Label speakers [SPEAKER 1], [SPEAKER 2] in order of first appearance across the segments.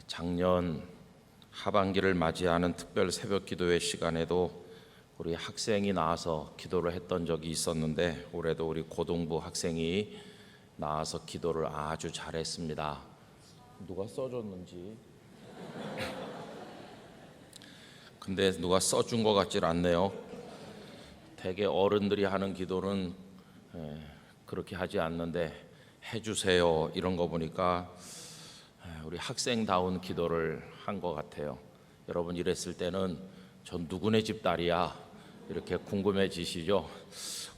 [SPEAKER 1] 작년 하반기를 맞이하는 특별 새벽 기도회 시간에도 우리 학생이 나와서 기도를 했던 적이 있었는데, 올해도 우리 고등부 학생이 나와서 기도를 아주 잘했습니다. 누가 써줬는지 근데 누가 써준 것 같질 않네요. 대개 어른들이 하는 기도는 그렇게 하지 않는데 해주세요 이런 거 보니까 우리 학생다운 기도를 한 것 같아요. 여러분 이랬을 때는 전 누구네 집 딸이야 이렇게 궁금해지시죠?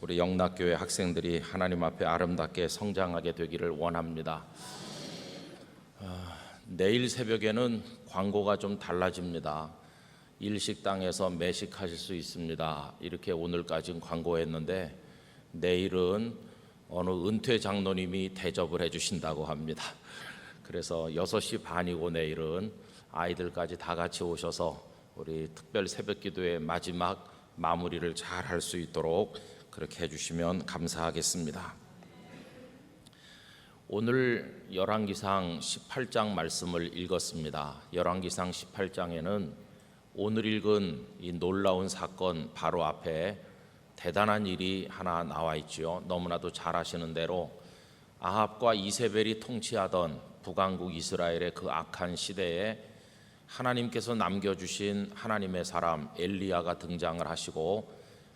[SPEAKER 1] 우리 영락교회 학생들이 하나님 앞에 아름답게 성장하게 되기를 원합니다. 내일 새벽에는 광고가 좀 달라집니다. 일식당에서 매식하실 수 있습니다 이렇게 오늘까지는 광고했는데, 내일은 어느 은퇴 장로님이 대접을 해주신다고 합니다. 그래서 6시 반이고 내일은 아이들까지 다 같이 오셔서 우리 특별 새벽 기도의 마지막 마무리를 잘 할 수 있도록 그렇게 해주시면 감사하겠습니다. 오늘 열왕기상 18장 말씀을 읽었습니다. 열왕기상 18장에는 오늘 읽은 이 놀라운 사건 바로 앞에 대단한 일이 하나 나와 있지요. 너무나도 잘 아시는 대로 아합과 이세벨이 통치하던 북왕국 이스라엘의 그 악한 시대에 하나님께서 남겨주신 하나님의 사람 엘리야가 등장을 하시고,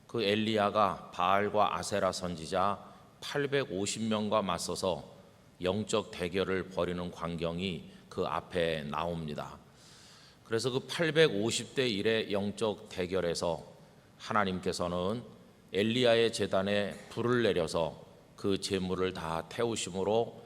[SPEAKER 1] 그 엘리야가 바알과 아세라 선지자 850명과 맞서서 영적 대결을 벌이는 광경이 그 앞에 나옵니다. 그래서 그 850대 1의 영적 대결에서 하나님께서는 엘리야의 제단에 불을 내려서 그 제물을 다 태우심으로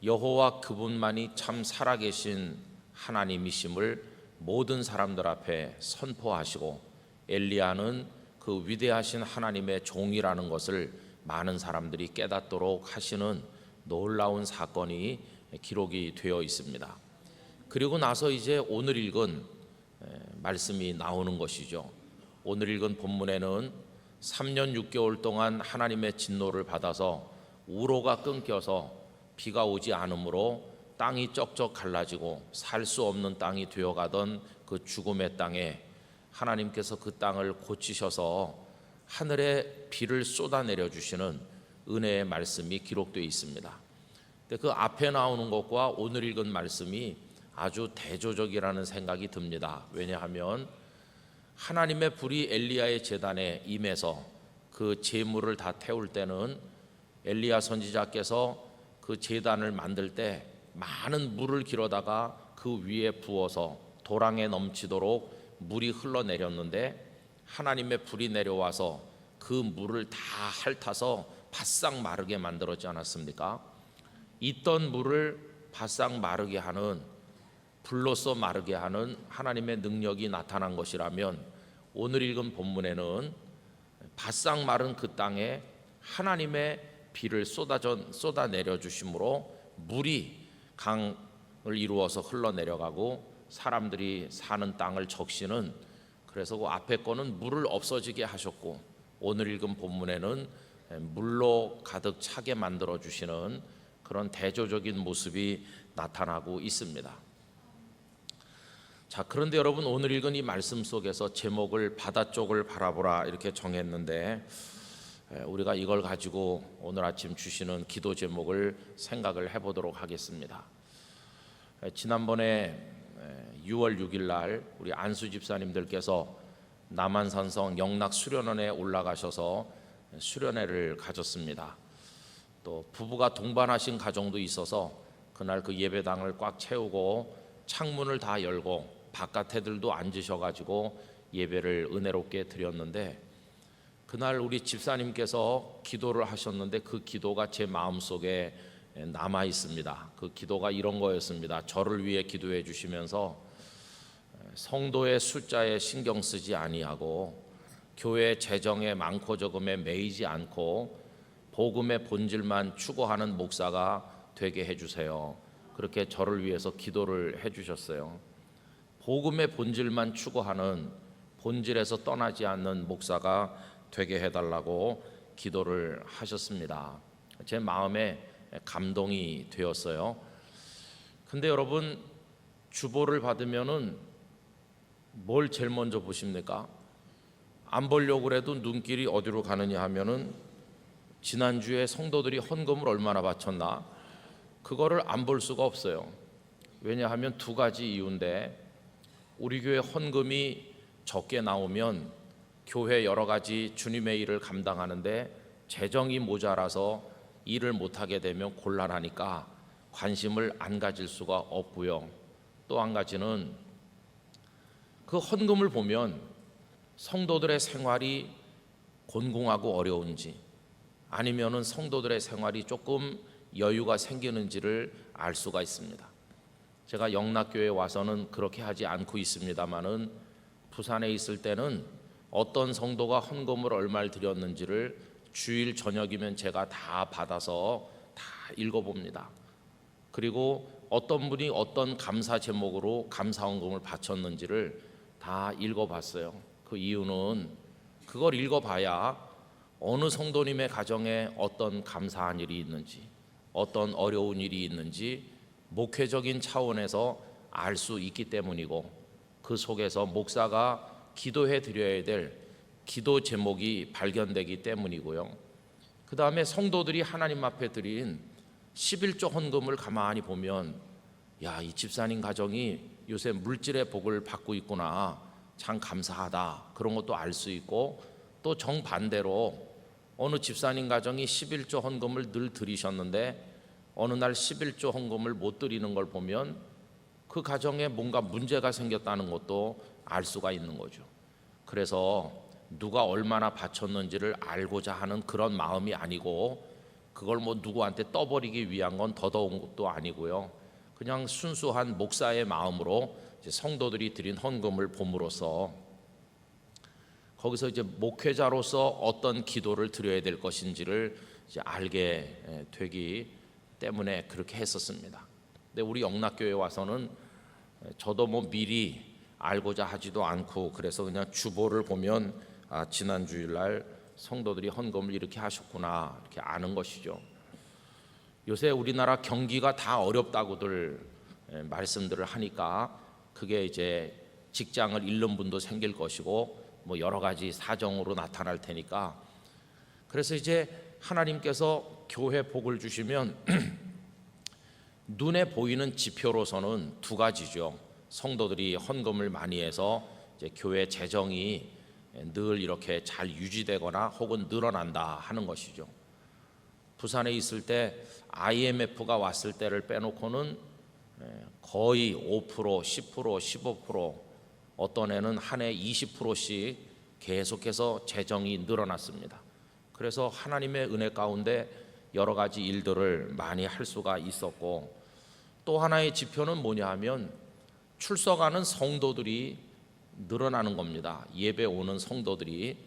[SPEAKER 1] 여호와 그분만이 참 살아계신 하나님이심을 모든 사람들 앞에 선포하시고, 엘리야는 그 위대하신 하나님의 종이라는 것을 많은 사람들이 깨닫도록 하시는 놀라운 사건이 기록이 되어 있습니다. 그리고 나서 이제 오늘 읽은 말씀이 나오는 것이죠. 오늘 읽은 본문에는 3년 6개월 동안 하나님의 진노를 받아서 우로가 끊겨서 비가 오지 않으므로 땅이 쩍쩍 갈라지고 살 수 없는 땅이 되어가던 그 죽음의 땅에 하나님께서 그 땅을 고치셔서 하늘에 비를 쏟아내려 주시는 은혜의 말씀이 기록되어 있습니다. 근데 그 앞에 나오는 것과 오늘 읽은 말씀이 아주 대조적이라는 생각이 듭니다. 왜냐하면 하나님의 불이 엘리야의 제단에 임해서 그 제물을 다 태울 때는 엘리야 선지자께서 그 제단을 만들 때 많은 물을 길어다가 그 위에 부어서 도랑에 넘치도록 물이 흘러내렸는데, 하나님의 불이 내려와서 그 물을 다 핥아서 바싹 마르게 만들었지 않았습니까? 있던 물을 바싹 마르게 하는, 불로써 마르게 하는 하나님의 능력이 나타난 것이라면, 오늘 읽은 본문에는 바싹 마른 그 땅에 하나님의 비를 쏟아내려 주심으로 물이 강을 이루어서 흘러내려가고 사람들이 사는 땅을 적시는, 그래서 그 앞에 거는 물을 없어지게 하셨고, 오늘 읽은 본문에는 물로 가득 차게 만들어 주시는 그런 대조적인 모습이 나타나고 있습니다. 자, 그런데 여러분, 오늘 읽은 이 말씀 속에서 제목을 바다 쪽을 바라보라 이렇게 정했는데, 우리가 이걸 가지고 오늘 아침 주시는 기도 제목을 생각을 해보도록 하겠습니다. 지난번에 6월 6일 날 우리 안수 집사님들께서 남한산성 영락 수련원에 올라가셔서 수련회를 가졌습니다. 또 부부가 동반하신 가정도 있어서 그날 그 예배당을 꽉 채우고 창문을 다 열고 바깥에들도 앉으셔가지고 예배를 은혜롭게 드렸는데, 그날 우리 집사님께서 기도를 하셨는데 그 기도가 제 마음속에 남아 있습니다. 그 기도가 이런 거였습니다. 저를 위해 기도해 주시면서 성도의 숫자에 신경 쓰지 아니하고 교회 재정에 많고 적음에 매이지 않고 복음의 본질만 추구하는 목사가 되게 해주세요. 그렇게 저를 위해서 기도를 해주셨어요. 복음의 본질만 추구하는, 본질에서 떠나지 않는 목사가 되게 해달라고 기도를 하셨습니다. 제 마음에 감동이 되었어요. 근데 여러분, 주보를 받으면은 뭘 제일 먼저 보십니까? 안 보려고 그래도 눈길이 어디로 가느냐 하면은 지난주에 성도들이 헌금을 얼마나 바쳤나, 그거를 안 볼 수가 없어요. 왜냐하면 두 가지 이유인데, 우리 교회 헌금이 적게 나오면 교회 여러 가지 주님의 일을 감당하는데 재정이 모자라서 일을 못하게 되면 곤란하니까 관심을 안 가질 수가 없고요. 또 한 가지는 그 헌금을 보면 성도들의 생활이 곤궁하고 어려운지, 아니면은 성도들의 생활이 조금 여유가 생기는지를 알 수가 있습니다. 제가 영락교회에 와서는 그렇게 하지 않고 있습니다만은 부산에 있을 때는 어떤 성도가 헌금을 얼마를 드렸는지를 주일 저녁이면 제가 다 받아서 다 읽어봅니다. 그리고 어떤 분이 어떤 감사 제목으로 감사 헌금을 바쳤는지를 다 읽어봤어요. 그 이유는 그걸 읽어봐야 어느 성도님의 가정에 어떤 감사한 일이 있는지, 어떤 어려운 일이 있는지 목회적인 차원에서 알 수 있기 때문이고, 그 속에서 목사가 기도해 드려야 될 기도 제목이 발견되기 때문이고요. 그 다음에 성도들이 하나님 앞에 드린 11조 헌금을 가만히 보면, 야, 이 집사님 가정이 요새 물질의 복을 받고 있구나, 참 감사하다, 그런 것도 알 수 있고, 또 정반대로 어느 집사님 가정이 11조 헌금을 늘 드리셨는데 어느 날 11조 헌금을 못 드리는 걸 보면 그 가정에 뭔가 문제가 생겼다는 것도 알 수가 있는 거죠. 그래서 누가 얼마나 바쳤는지를 알고자 하는 그런 마음이 아니고, 그걸 뭐 누구한테 떠버리기 위한 건 더더운 것도 아니고요. 그냥 순수한 목사의 마음으로 성도들이 드린 헌금을 봄으로써 거기서 이제 목회자로서 어떤 기도를 드려야 될 것인지를 이제 알게 되기 때문에 그렇게 했었습니다. 근데 우리 영락교회에 와서는 저도 뭐 미리 알고자 하지도 않고, 그래서 그냥 주보를 보면 지난 주일날 성도들이 헌금을 이렇게 하셨구나, 이렇게 아는 것이죠. 요새 우리나라 경기가 다 어렵다고들 말씀들을 하니까 그게 이제 직장을 잃는 분도 생길 것이고 뭐 여러 가지 사정으로 나타날 테니까, 그래서 이제 하나님께서 교회 복을 주시면 눈에 보이는 지표로서는 두 가지죠. 성도들이 헌금을 많이 해서 이제 교회 재정이 늘 이렇게 잘 유지되거나 혹은 늘어난다 하는 것이죠. 부산에 있을 때 IMF가 왔을 때를 빼놓고는 거의 5%, 10%, 15%, 어떤 해는 한 해 20%씩 계속해서 재정이 늘어났습니다. 그래서 하나님의 은혜 가운데 여러 가지 일들을 많이 할 수가 있었고, 또 하나의 지표는 뭐냐 하면 출석하는 성도들이 늘어나는 겁니다. 예배 오는 성도들이.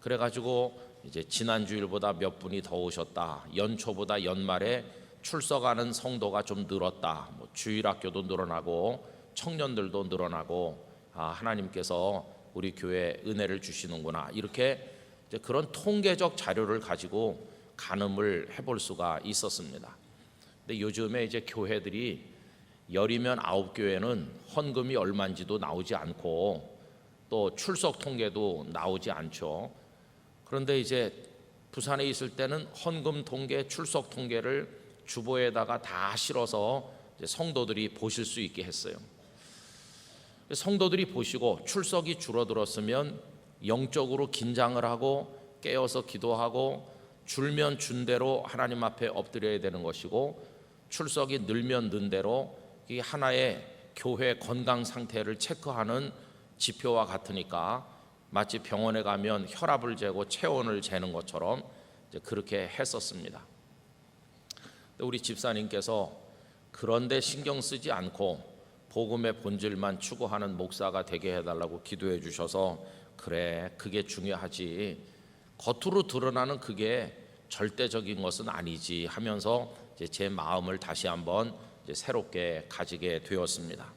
[SPEAKER 1] 그래가지고 이제 지난 주일보다 몇 분이 더 오셨다, 연초보다 연말에 출석하는 성도가 좀 늘었다, 뭐 주일학교도 늘어나고 청년들도 늘어나고, 하나님께서 우리 교회에 은혜를 주시는구나, 이렇게 이제 그런 통계적 자료를 가지고 가늠을 해볼 수가 있었습니다. 근데 요즘에 이제 교회들이 10이면 9교회는 헌금이 얼마인지도 나오지 않고 또 출석 통계도 나오지 않죠. 그런데 이제 부산에 있을 때는 헌금 통계, 출석 통계를 주보에다가 다 실어서 이제 성도들이 보실 수 있게 했어요. 성도들이 보시고 출석이 줄어들었으면 영적으로 긴장을 하고 깨어서 기도하고, 줄면 준 대로 하나님 앞에 엎드려야 되는 것이고, 출석이 늘면 는 대로 이게 하나의 교회 건강 상태를 체크하는 지표와 같으니까 마치 병원에 가면 혈압을 재고 체온을 재는 것처럼 이제 그렇게 했었습니다. 우리 집사님께서 그런데 신경 쓰지 않고 복음의 본질만 추구하는 목사가 되게 해달라고 기도해 주셔서, 그래, 그게 중요하지, 겉으로 드러나는 그게 절대적인 것은 아니지 하면서 이제 제 마음을 다시 한번 이제 새롭게 가지게 되었습니다.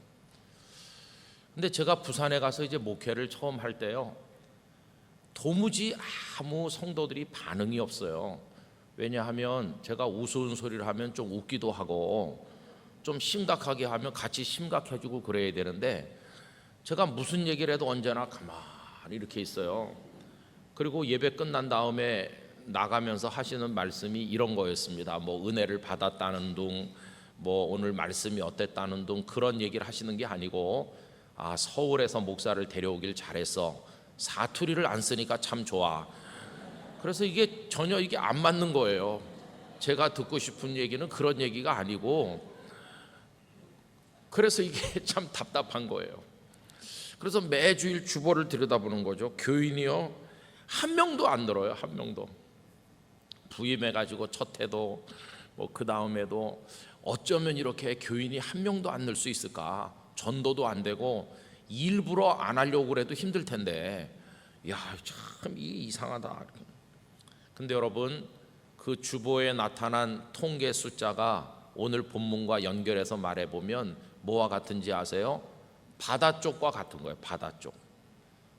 [SPEAKER 1] 근데 제가 부산에 가서 이제 목회를 처음 할 때요, 도무지 아무 성도들이 반응이 없어요. 왜냐하면 제가 우스운 소리를 하면 좀 웃기도 하고, 좀 심각하게 하면 같이 심각해지고 그래야 되는데 제가 무슨 얘기를 해도 언제나 가만히 이렇게 있어요. 그리고 예배 끝난 다음에 나가면서 하시는 말씀이 이런 거였습니다. 뭐 은혜를 받았다는 둥, 뭐 오늘 말씀이 어땠다는 둥 그런 얘기를 하시는 게 아니고 서울에서 목사를 데려오길 잘했어. 사투리를 안 쓰니까 참 좋아. 그래서 이게 전혀 이게 안 맞는 거예요. 제가 듣고 싶은 얘기는 그런 얘기가 아니고, 그래서 이게 참 답답한 거예요. 그래서 매주일 주보를 들여다보는 거죠. 교인이요 한 명도 안 늘어요. 한 명도. 부임해가지고 첫 해도 뭐 그 다음에도 어쩌면 이렇게 교인이 한 명도 안 늘 수 있을까? 전도도 안 되고 일부러 안 하려고 그래도 힘들 텐데, 야 참 이상하다. 근데 여러분, 그 주보에 나타난 통계 숫자가 오늘 본문과 연결해서 말해보면 뭐와 같은지 아세요? 바다 쪽과 같은 거예요. 바다 쪽.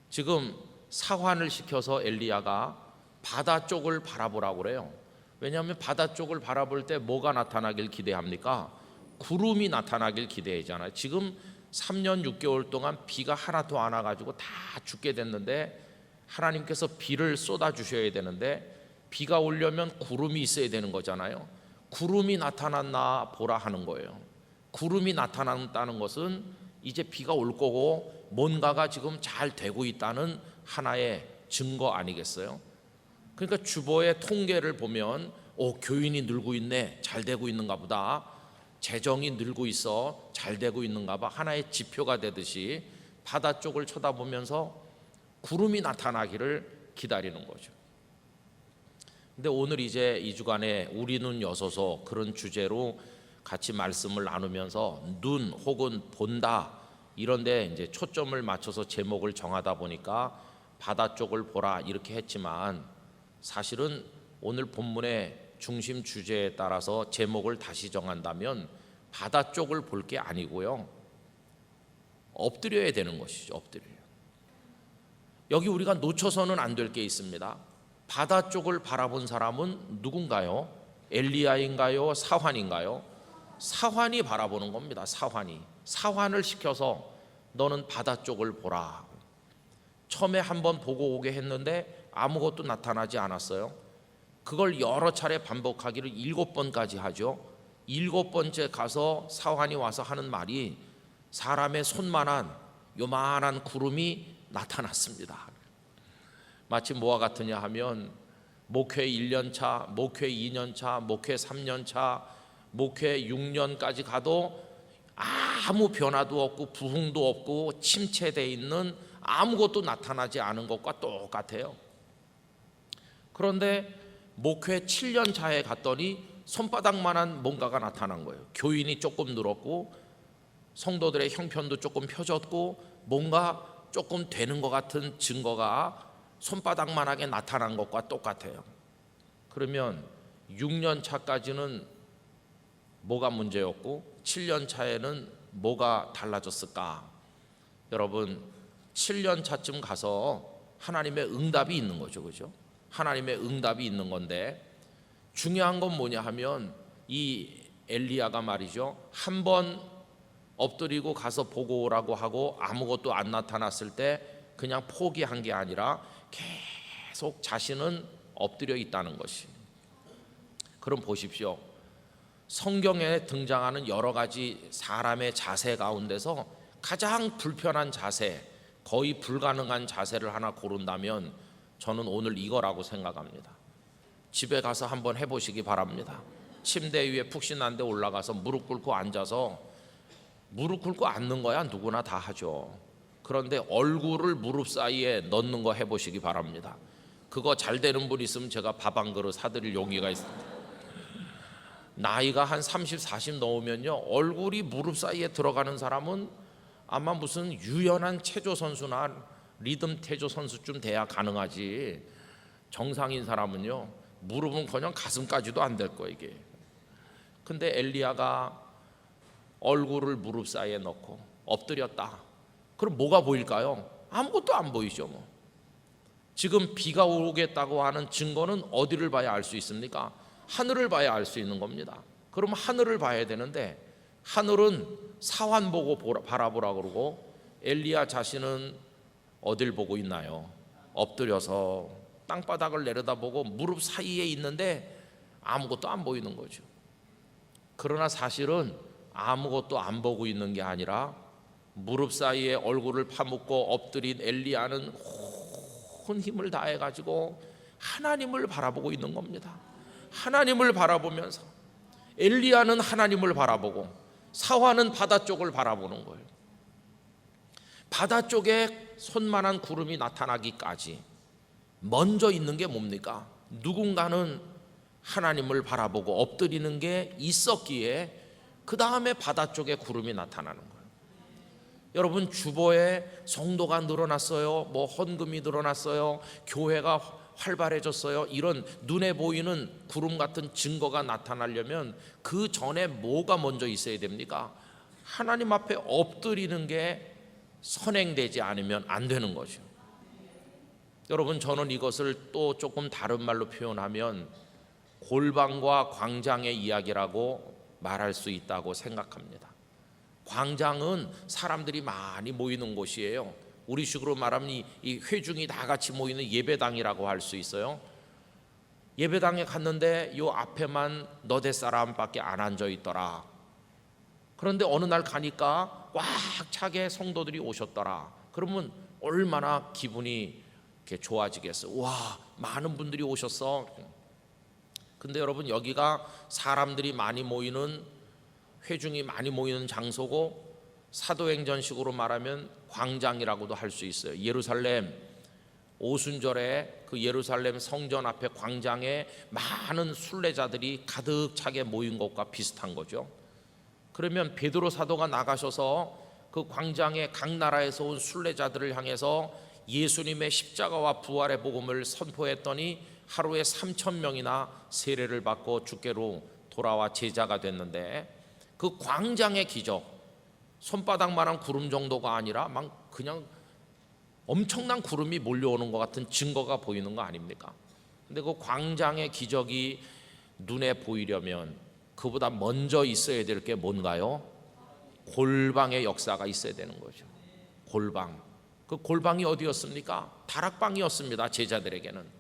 [SPEAKER 1] 지금 사환을 시켜서 엘리야가 바다 쪽을 바라보라고 그래요. 왜냐하면 바다 쪽을 바라볼 때 뭐가 나타나길 기대합니까? 구름이 나타나길 기대하잖아요. 지금 3년 6개월 동안 비가 하나도 안 와가지고 다 죽게 됐는데, 하나님께서 비를 쏟아 주셔야 되는데 비가 오려면 구름이 있어야 되는 거잖아요. 구름이 나타났나 보라 하는 거예요. 구름이 나타난다는 것은 이제 비가 올 거고 뭔가가 지금 잘 되고 있다는 하나의 증거 아니겠어요? 그러니까 주보의 통계를 보면 교인이 늘고 있네, 잘 되고 있는가 보다, 재정이 늘고 있어, 잘 되고 있는가 봐, 하나의 지표가 되듯이 바다 쪽을 쳐다보면서 구름이 나타나기를 기다리는 거죠. 근데 오늘 이제 이 주간에 우리 눈 여소서 그런 주제로 같이 말씀을 나누면서 눈 혹은 본다 이런데 이제 초점을 맞춰서 제목을 정하다 보니까 바다 쪽을 보라 이렇게 했지만, 사실은 오늘 본문의 중심 주제에 따라서 제목을 다시 정한다면 바다 쪽을 볼 게 아니고요, 엎드려야 되는 것이죠. 엎드려요. 여기 우리가 놓쳐서는 안 될 게 있습니다. 바다 쪽을 바라본 사람은 누군가요? 엘리야인가요? 사환인가요? 사환이 바라보는 겁니다. 사환을 시켜서 너는 바다 쪽을 보라. 처음에 한번 보고 오게 했는데 아무것도 나타나지 않았어요. 그걸 여러 차례 반복하기를 7번까지 하죠. 7번째 가서 사환이 와서 하는 말이 사람의 손만한 요만한 구름이 나타났습니다. 마치 뭐와 같으냐 하면 목회 1년차, 목회 2년차, 목회 3년차, 목회 6년까지 가도 아무 변화도 없고 부흥도 없고 침체되어 있는 아무것도 나타나지 않은 것과 똑같아요. 그런데 목회 7년차에 갔더니 손바닥만한 뭔가가 나타난 거예요. 교인이 조금 늘었고 성도들의 형편도 조금 펴졌고 뭔가 조금 되는 것 같은 증거가 손바닥만하게 나타난 것과 똑같아요. 그러면 6년 차까지는 뭐가 문제였고 7년 차에는 뭐가 달라졌을까? 여러분, 7년 차쯤 가서 하나님의 응답이 있는 거죠. 그죠? 하나님의 응답이 있는 건데, 중요한 건 뭐냐 하면 이 엘리야가 말이죠, 한번 엎드리고 가서 보고 오라고 하고 아무것도 안 나타났을 때 그냥 포기한 게 아니라 계속 자신은 엎드려 있다는 것이. 그럼 보십시오. 성경에 등장하는 여러 가지 사람의 자세 가운데서 가장 불편한 자세, 거의 불가능한 자세를 하나 고른다면 저는 오늘 이거라고 생각합니다. 집에 가서 한번 해보시기 바랍니다. 침대 위에 푹신한 데 올라가서 무릎 꿇고 앉아서, 무릎 꿇고 앉는 거야 누구나 다 하죠. 그런데 얼굴을 무릎 사이에 넣는 거 해보시기 바랍니다. 그거 잘 되는 분 있으면 제가 밥 한 그릇 사드릴 용기가 있습니다. 나이가 한 30, 40 넘으면요, 얼굴이 무릎 사이에 들어가는 사람은 아마 무슨 유연한 체조 선수나 리듬 태조 선수쯤 돼야 가능하지, 정상인 사람은요 무릎은커녕 가슴까지도 안 될 거예요 이게. 근데 엘리야가 얼굴을 무릎 사이에 넣고 엎드렸다. 그럼 뭐가 보일까요? 아무것도 안 보이죠. 지금 비가 오겠다고 하는 증거는 어디를 봐야 알 수 있습니까? 하늘을 봐야 알 수 있는 겁니다. 그럼 하늘을 봐야 되는데 하늘은 사환 보고 바라보라 그러고 엘리야 자신은 어딜 보고 있나요? 엎드려서 땅바닥을 내려다보고 무릎 사이에 있는데 아무것도 안 보이는 거죠. 그러나 사실은 아무것도 안 보고 있는 게 아니라 무릎 사이에 얼굴을 파묻고 엎드린 엘리야는 온 힘을 다해 가지고 하나님을 바라보고 있는 겁니다. 하나님을 바라보면서 엘리야는 하나님을 바라보고 사환은 바다 쪽을 바라보는 거예요. 바다 쪽에 손만한 구름이 나타나기까지 먼저 있는 게 뭡니까? 누군가는 하나님을 바라보고 엎드리는 게 있었기에 그 다음에 바다 쪽에 구름이 나타나는 거예요. 여러분, 주보에 성도가 늘어났어요, 뭐 헌금이 늘어났어요, 교회가 활발해졌어요, 이런 눈에 보이는 구름 같은 증거가 나타나려면 그 전에 뭐가 먼저 있어야 됩니까? 하나님 앞에 엎드리는 게 선행되지 않으면 안 되는 거죠. 여러분, 저는 이것을 또 조금 다른 말로 표현하면 골방과 광장의 이야기라고 말할 수 있다고 생각합니다. 광장은 사람들이 많이 모이는 곳이에요. 우리식으로 말하면 이 회중이 다 같이 모이는 예배당이라고 할 수 있어요. 예배당에 갔는데 요 앞에만 너댓 사람밖에 안 앉아 있더라. 그런데 어느 날 가니까 꽉 차게 성도들이 오셨더라. 그러면 얼마나 기분이 이렇게 좋아지겠어. 와, 많은 분들이 오셨어. 근데 여러분, 여기가 사람들이 많이 모이는, 회중이 많이 모이는 장소고 사도행전식으로 말하면 광장이라고도 할 수 있어요. 예루살렘 오순절에 그 예루살렘 성전 앞에 광장에 많은 순례자들이 가득 차게 모인 것과 비슷한 거죠. 그러면 베드로 사도가 나가셔서 그 광장에 각 나라에서 온 순례자들을 향해서 예수님의 십자가와 부활의 복음을 선포했더니 하루에 3,000명이나 세례를 받고 주께로 돌아와 제자가 됐는데, 그 광장의 기적, 손바닥만한 구름 정도가 아니라 막 그냥 엄청난 구름이 몰려오는 것 같은 증거가 보이는 거 아닙니까? 근데 그 광장의 기적이 눈에 보이려면 그보다 먼저 있어야 될 게 뭔가요? 골방의 역사가 있어야 되는 거죠. 골방. 그 골방이 어디였습니까? 다락방이었습니다. 제자들에게는.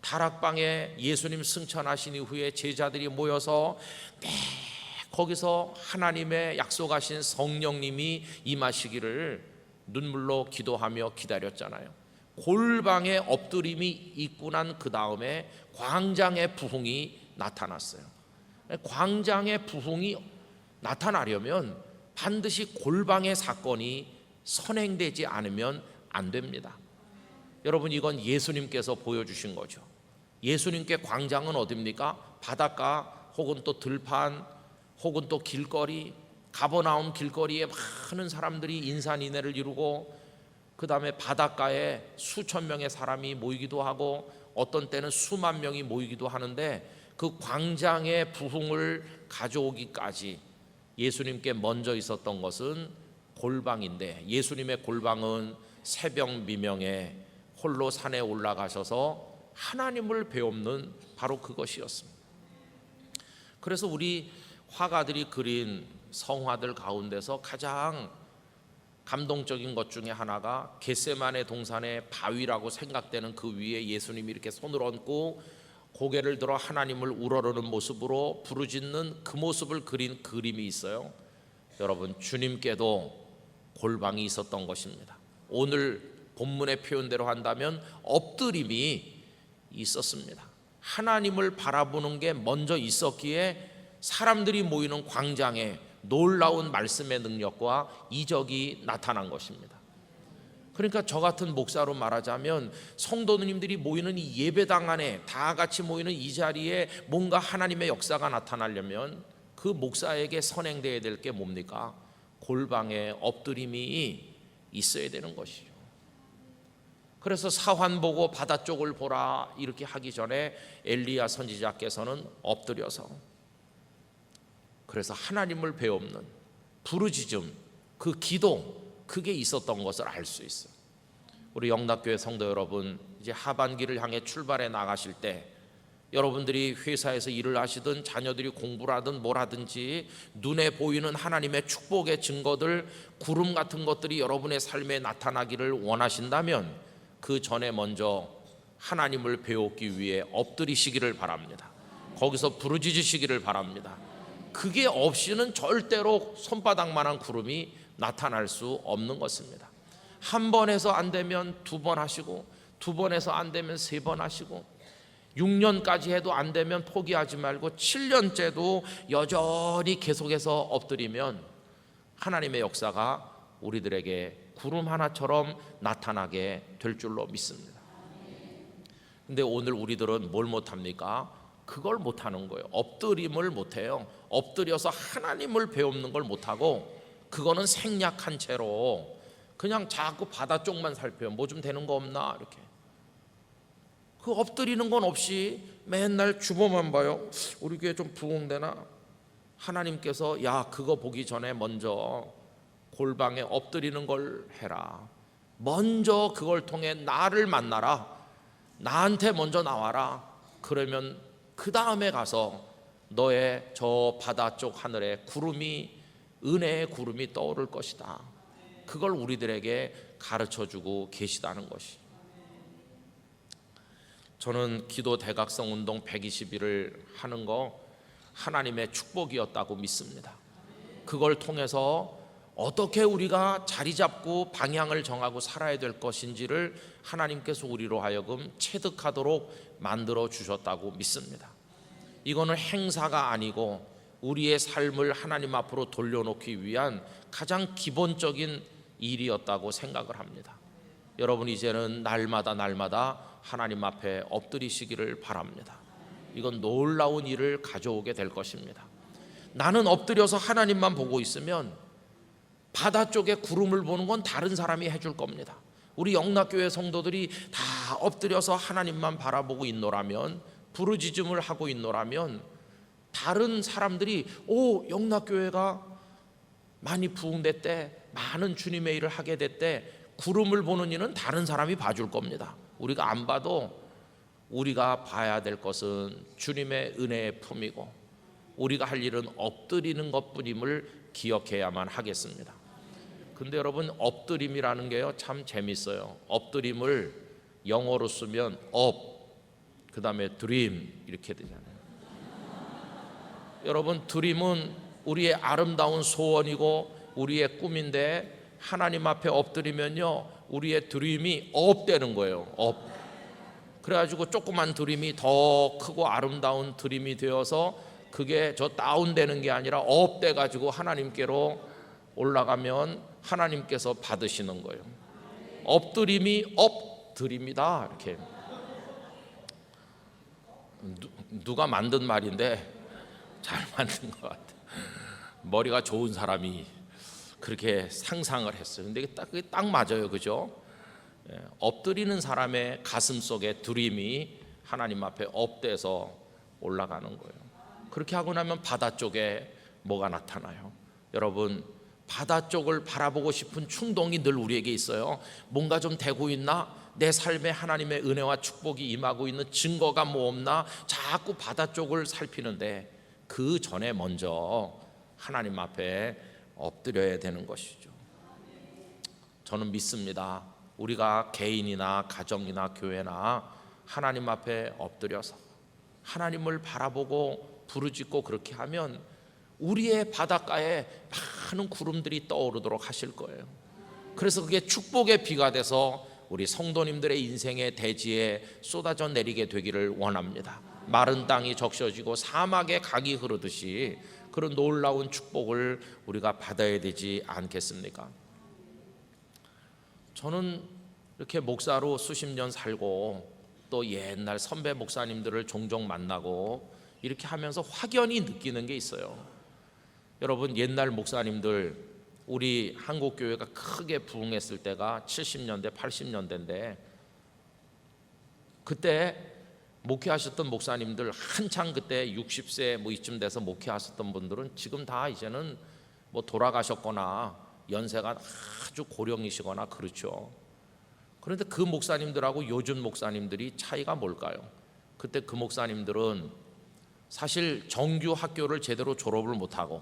[SPEAKER 1] 다락방에 예수님 승천하신 이후에 제자들이 모여서 거기서 하나님의 약속하신 성령님이 임하시기를 눈물로 기도하며 기다렸잖아요. 골방에 엎드림이 있고 난 그 다음에 광장의 부흥이 나타났어요. 광장의 부흥이 나타나려면 반드시 골방의 사건이 선행되지 않으면 안 됩니다. 여러분, 이건 예수님께서 보여주신 거죠. 예수님께 광장은 어디입니까? 바닷가 혹은 또 들판 혹은 또 길거리, 가버나움 길거리에 많은 사람들이 인산인해를 이루고 그 다음에 바닷가에 수천 명의 사람이 모이기도 하고 어떤 때는 수만 명이 모이기도 하는데, 그 광장의 부흥을 가져오기까지 예수님께 먼저 있었던 것은 골방인데, 예수님의 골방은 새벽 미명에 홀로 산에 올라가셔서 하나님을 배우는 바로 그것이었습니다. 그래서 우리 화가들이 그린 성화들 가운데서 가장 감동적인 것 중에 하나가 겟세마네 동산의 바위라고 생각되는 그 위에 예수님이 이렇게 손을 얹고 고개를 들어 하나님을 우러르는 모습으로 부르짖는 그 모습을 그린 그림이 있어요. 여러분, 주님께도 골방이 있었던 것입니다. 오늘 본문의 표현대로 한다면 엎드림이 있었습니다. 하나님을 바라보는 게 먼저 있었기에 사람들이 모이는 광장에 놀라운 말씀의 능력과 이적이 나타난 것입니다. 그러니까 저 같은 목사로 말하자면 성도님들이 모이는 이 예배당 안에 다 같이 모이는 이 자리에 뭔가 하나님의 역사가 나타나려면 그 목사에게 선행되어야 될 게 뭡니까? 골방에 엎드림이 있어야 되는 것이죠. 그래서 사환 보고 바다 쪽을 보라 이렇게 하기 전에 엘리야 선지자께서는 엎드려서, 그래서 하나님을 배우는 부르짖음, 그 기도, 그게 있었던 것을 알 수 있어요. 우리 영락교회 성도 여러분, 이제 하반기를 향해 출발해 나가실 때 여러분들이 회사에서 일을 하시든 자녀들이 공부를 하든 뭘 하든지 눈에 보이는 하나님의 축복의 증거들, 구름 같은 것들이 여러분의 삶에 나타나기를 원하신다면 그 전에 먼저 하나님을 배우기 위해 엎드리시기를 바랍니다. 거기서 부르짖으시기를 바랍니다. 그게 없이는 절대로 손바닥만한 구름이 나타날 수 없는 것입니다. 한 번 해서 안 되면 두 번 하시고, 두 번 해서 안 되면 세 번 하시고, 6년까지 해도 안 되면 포기하지 말고 7년째도 여전히 계속해서 엎드리면 하나님의 역사가 우리들에게 구름 하나처럼 나타나게 될 줄로 믿습니다. 근데 오늘 우리들은 뭘 못합니까? 그걸 못하는 거예요. 엎드림을 못해요. 엎드려서 하나님을 배우는 걸 못하고, 그거는 생략한 채로 그냥 자꾸 바다 쪽만 살펴요. 뭐 좀 되는 거 없나 이렇게. 그 엎드리는 건 없이 맨날 주보만 봐요. 우리 교회 좀 부흥되나? 하나님께서 야, 그거 보기 전에 먼저 골방에 엎드리는 걸 해라. 먼저 그걸 통해 나를 만나라. 나한테 먼저 나와라. 그러면 그 다음에 가서 너의 저 바다 쪽 하늘에 구름이, 은혜의 구름이 떠오를 것이다. 그걸 우리들에게 가르쳐주고 계시다는 것이. 저는 기도 대각성 운동 120일을 하는 거 하나님의 축복이었다고 믿습니다. 그걸 통해서 어떻게 우리가 자리 잡고 방향을 정하고 살아야 될 것인지를 하나님께서 우리로 하여금 체득하도록 만들어 주셨다고 믿습니다. 이거는 행사가 아니고 우리의 삶을 하나님 앞으로 돌려놓기 위한 가장 기본적인 일이었다고 생각을 합니다. 여러분, 이제는 날마다 하나님 앞에 엎드리시기를 바랍니다. 이건 놀라운 일을 가져오게 될 것입니다. 나는 엎드려서 하나님만 보고 있으면 바다 쪽에 구름을 보는 건 다른 사람이 해줄 겁니다. 우리 영락교회 성도들이 다 엎드려서 하나님만 바라보고 있노라면, 부르짖음을 하고 있노라면, 다른 사람들이 영락교회가 많이 부흥됐대, 많은 주님의 일을 하게 됐대, 구름을 보는 일은 다른 사람이 봐줄 겁니다. 우리가 안 봐도 우리가 봐야 될 것은 주님의 은혜의 품이고, 우리가 할 일은 엎드리는 것뿐임을 기억해야만 하겠습니다. 근데 여러분, 엎드림이라는 게요 참 재밌어요. 엎드림을 영어로 쓰면 그 다음에 드림 이렇게 되잖아요. 여러분, 드림은 우리의 아름다운 소원이고 우리의 꿈인데, 하나님 앞에 엎드리면요 우리의 드림이 되는 거예요. 그래가지고 조그만 드림이 더 크고 아름다운 드림이 되어서 그게 저 다운되는 게 아니라 돼가지고 하나님께로 올라가면 하나님께서 받으시는 거예요. 엎드림이 드림이다. 이렇게 누가 만든 말인데 잘 만든 것 같아요. 머리가 좋은 사람이 그렇게 상상을 했어요. 근데 그게 딱 맞아요, 그죠? 엎드리는 사람의 가슴 속에 드림이 하나님 앞에 업돼서 올라가는 거예요. 그렇게 하고 나면 바다 쪽에 뭐가 나타나요? 여러분, 바다 쪽을 바라보고 싶은 충동이 늘 우리에게 있어요. 뭔가 좀 되고 있나? 내 삶에 하나님의 은혜와 축복이 임하고 있는 증거가 뭐 없나? 자꾸 바다 쪽을 살피는데, 그 전에 먼저 하나님 앞에 엎드려야 되는 것이죠. 저는 믿습니다. 우리가 개인이나 가정이나 교회나 하나님 앞에 엎드려서 하나님을 바라보고 부르짖고 그렇게 하면 우리의 바닷가에 많은 구름들이 떠오르도록 하실 거예요. 그래서 그게 축복의 비가 돼서 우리 성도님들의 인생의 대지에 쏟아져 내리게 되기를 원합니다. 마른 땅이 적셔지고 사막에 강이 흐르듯이 그런 놀라운 축복을 우리가 받아야 되지 않겠습니까? 저는 이렇게 목사로 수십 년 살고 또 옛날 선배 목사님들을 종종 만나고 이렇게 하면서 확연히 느끼는 게 있어요. 여러분, 옛날 목사님들, 우리 한국교회가 크게 부흥했을 때가 70년대, 80년대인데 그때 목회하셨던 목사님들, 한창 그때 60세 뭐 이쯤 돼서 목회하셨던 분들은 지금 다 이제는 뭐 돌아가셨거나 연세가 아주 고령이시거나 그렇죠. 그런데 그 목사님들하고 요즘 목사님들이 차이가 뭘까요? 그때 그 목사님들은 사실 정규 학교를 제대로 졸업을 못하고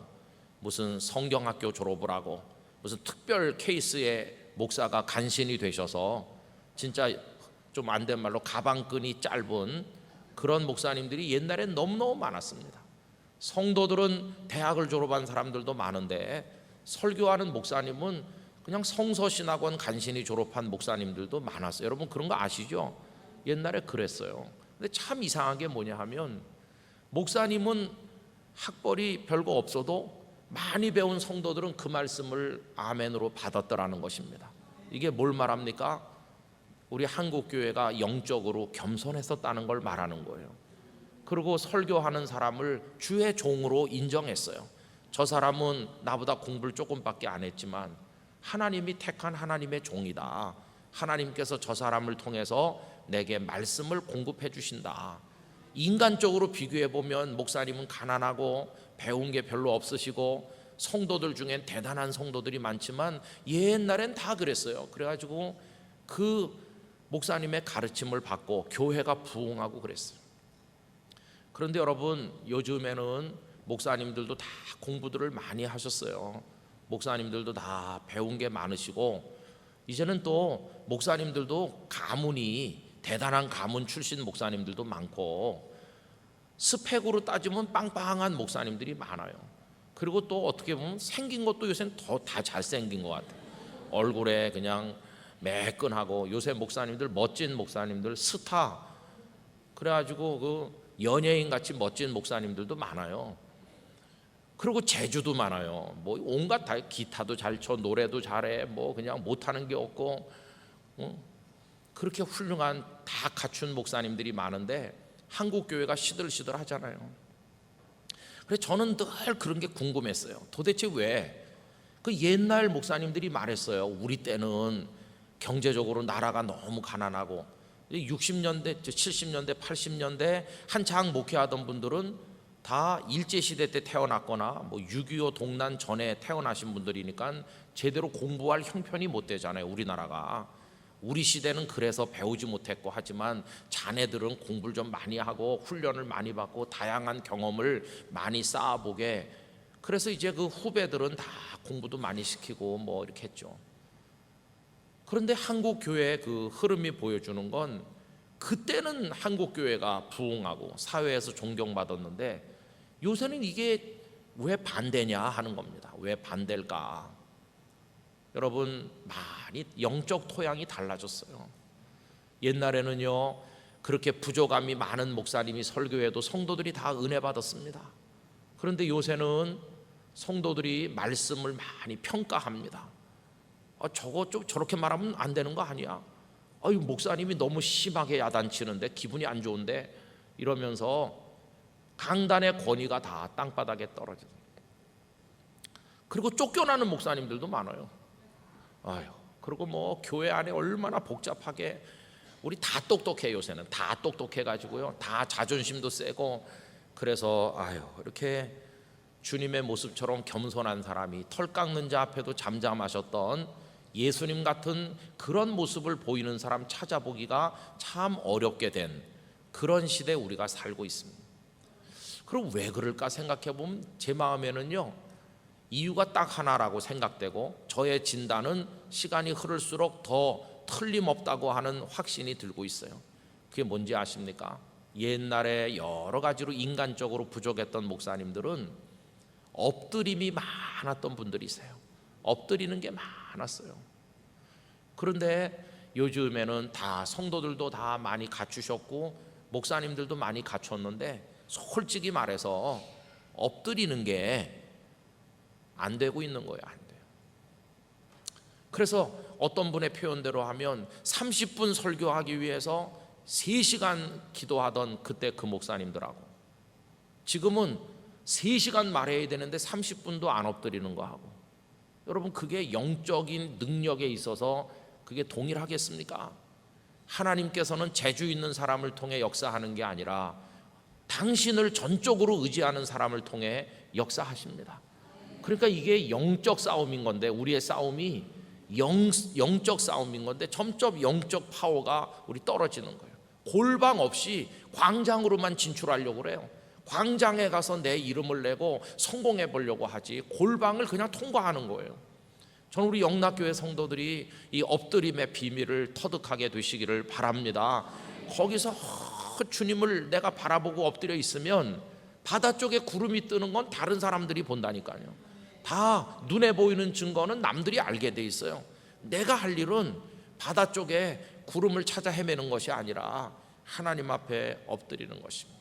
[SPEAKER 1] 무슨 성경학교 졸업을 하고 무슨 특별 케이스의 목사가 간신이 되셔서 진짜 좀 안 된 말로 가방끈이 짧은 그런 목사님들이 옛날엔 너무너무 많았습니다. 성도들은 대학을 졸업한 사람들도 많은데 설교하는 목사님은 그냥 성서신학원 간신히 졸업한 목사님들도 많았어요. 여러분 그런 거 아시죠? 옛날에 그랬어요. 근데 참 이상한 게 뭐냐 하면 목사님은 학벌이 별거 없어도 많이 배운 성도들은 그 말씀을 아멘으로 받았더라는 것입니다. 이게 뭘 말합니까? 우리 한국교회가 영적으로 겸손했었다는 걸 말하는 거예요. 그리고 설교하는 사람을 주의 종으로 인정했어요. 저 사람은 나보다 공부를 조금밖에 안 했지만 하나님이 택한 하나님의 종이다. 하나님께서 저 사람을 통해서 내게 말씀을 공급해 주신다. 인간적으로 비교해 보면 목사님은 가난하고 배운 게 별로 없으시고 성도들 중엔 대단한 성도들이 많지만 옛날엔 다 그랬어요. 그래가지고 그 목사님의 가르침을 받고 교회가 부흥하고 그랬어요. 그런데 여러분 요즘에는 목사님들도 다 공부들을 많이 하셨어요. 목사님들도 다 배운 게 많으시고 이제는 또 목사님들도 가문이 대단한 가문 출신 목사님들도 많고 스펙으로 따지면 빵빵한 목사님들이 많아요. 그리고 또 어떻게 보면 생긴 것도 요새는 더 다 잘생긴 것 같아요. 얼굴에 그냥 매끈하고 요새 목사님들 멋진 목사님들 스타 그래가지고 그 연예인 같이 멋진 목사님들도 많아요. 그리고 재주도 많아요. 뭐 온갖 다 기타도 잘 쳐 노래도 잘해 뭐 그냥 못하는 게 없고 그렇게 훌륭한 다 갖춘 목사님들이 많은데 한국 교회가 시들시들 하잖아요. 그래서 저는 늘 그런 게 궁금했어요. 도대체 왜 그 옛날 목사님들이 말했어요. 우리 때는 경제적으로 나라가 너무 가난하고 60년대, 70년대, 80년대 한창 목회하던 분들은 다 일제시대 때 태어났거나 뭐 6.25 동란 전에 태어나신 분들이니까 제대로 공부할 형편이 못 되잖아요. 우리나라가. 우리 시대는 그래서 배우지 못했고 하지만 자네들은 공부를 좀 많이 하고 훈련을 많이 받고 다양한 경험을 많이 쌓아보게 그래서 이제 그 후배들은 다 공부도 많이 시키고 뭐 이렇게 했죠. 그런데 한국 교회의 그 흐름이 보여주는 건 그때는 한국 교회가 부흥하고 사회에서 존경받았는데 요새는 이게 왜 반대냐 하는 겁니다. 왜 반대일까? 여러분 많이 영적 토양이 달라졌어요. 옛날에는요 그렇게 부족함이 많은 목사님이 설교해도 성도들이 다 은혜 받았습니다. 그런데 요새는 성도들이 말씀을 많이 평가합니다. 저거 좀 저렇게 말하면 안 되는 거 아니야? 목사님이 너무 심하게 야단치는데 기분이 안 좋은데 이러면서 강단의 권위가 다 땅바닥에 떨어져요. 그리고 쫓겨나는 목사님들도 많아요. 그리고 뭐 교회 안에 얼마나 복잡하게 우리 다 똑똑해 요새는 다 똑똑해 가지고요 다 자존심도 세고 그래서 이렇게 주님의 모습처럼 겸손한 사람이 털 깎는 자 앞에도 잠잠하셨던 예수님 같은 그런 모습을 보이는 사람 찾아보기가 참 어렵게 된 그런 시대에 우리가 살고 있습니다. 그럼 왜 그럴까 생각해 보면 제 마음에는요 이유가 딱 하나라고 생각되고 저의 진단은 시간이 흐를수록 더 틀림없다고 하는 확신이 들고 있어요. 그게 뭔지 아십니까? 옛날에 여러 가지로 인간적으로 부족했던 목사님들은 엎드림이 많았던 분들이세요. 엎드리는 게 많았어요. 그런데 요즘에는 다 성도들도 다 많이 갖추셨고 목사님들도 많이 갖췄는데 솔직히 말해서 엎드리는 게 안 되고 있는 거예요. 안 돼요. 그래서 어떤 분의 표현대로 하면 30분 설교하기 위해서 3시간 기도하던 그때 그 목사님들하고 지금은 3시간 말해야 되는데 30분도 안 엎드리는 거 하고 여러분 그게 영적인 능력에 있어서 그게 동일하겠습니까? 하나님께서는 재주 있는 사람을 통해 역사하는 게 아니라 당신을 전적으로 의지하는 사람을 통해 역사하십니다. 그러니까 이게 영적 싸움인 건데 우리의 싸움이 영적 싸움인 건데 점점 영적 파워가 우리 떨어지는 거예요. 골방 없이 광장으로만 진출하려고 그래요. 광장에 가서 내 이름을 내고 성공해 보려고 하지 골방을 그냥 통과하는 거예요. 저는 우리 영락교회 성도들이 이 엎드림의 비밀을 터득하게 되시기를 바랍니다. 거기서 주님을 내가 바라보고 엎드려 있으면 바다 쪽에 구름이 뜨는 건 다른 사람들이 본다니까요. 다 눈에 보이는 증거는 남들이 알게 돼 있어요. 내가 할 일은 바다 쪽에 구름을 찾아 헤매는 것이 아니라 하나님 앞에 엎드리는 것입니다.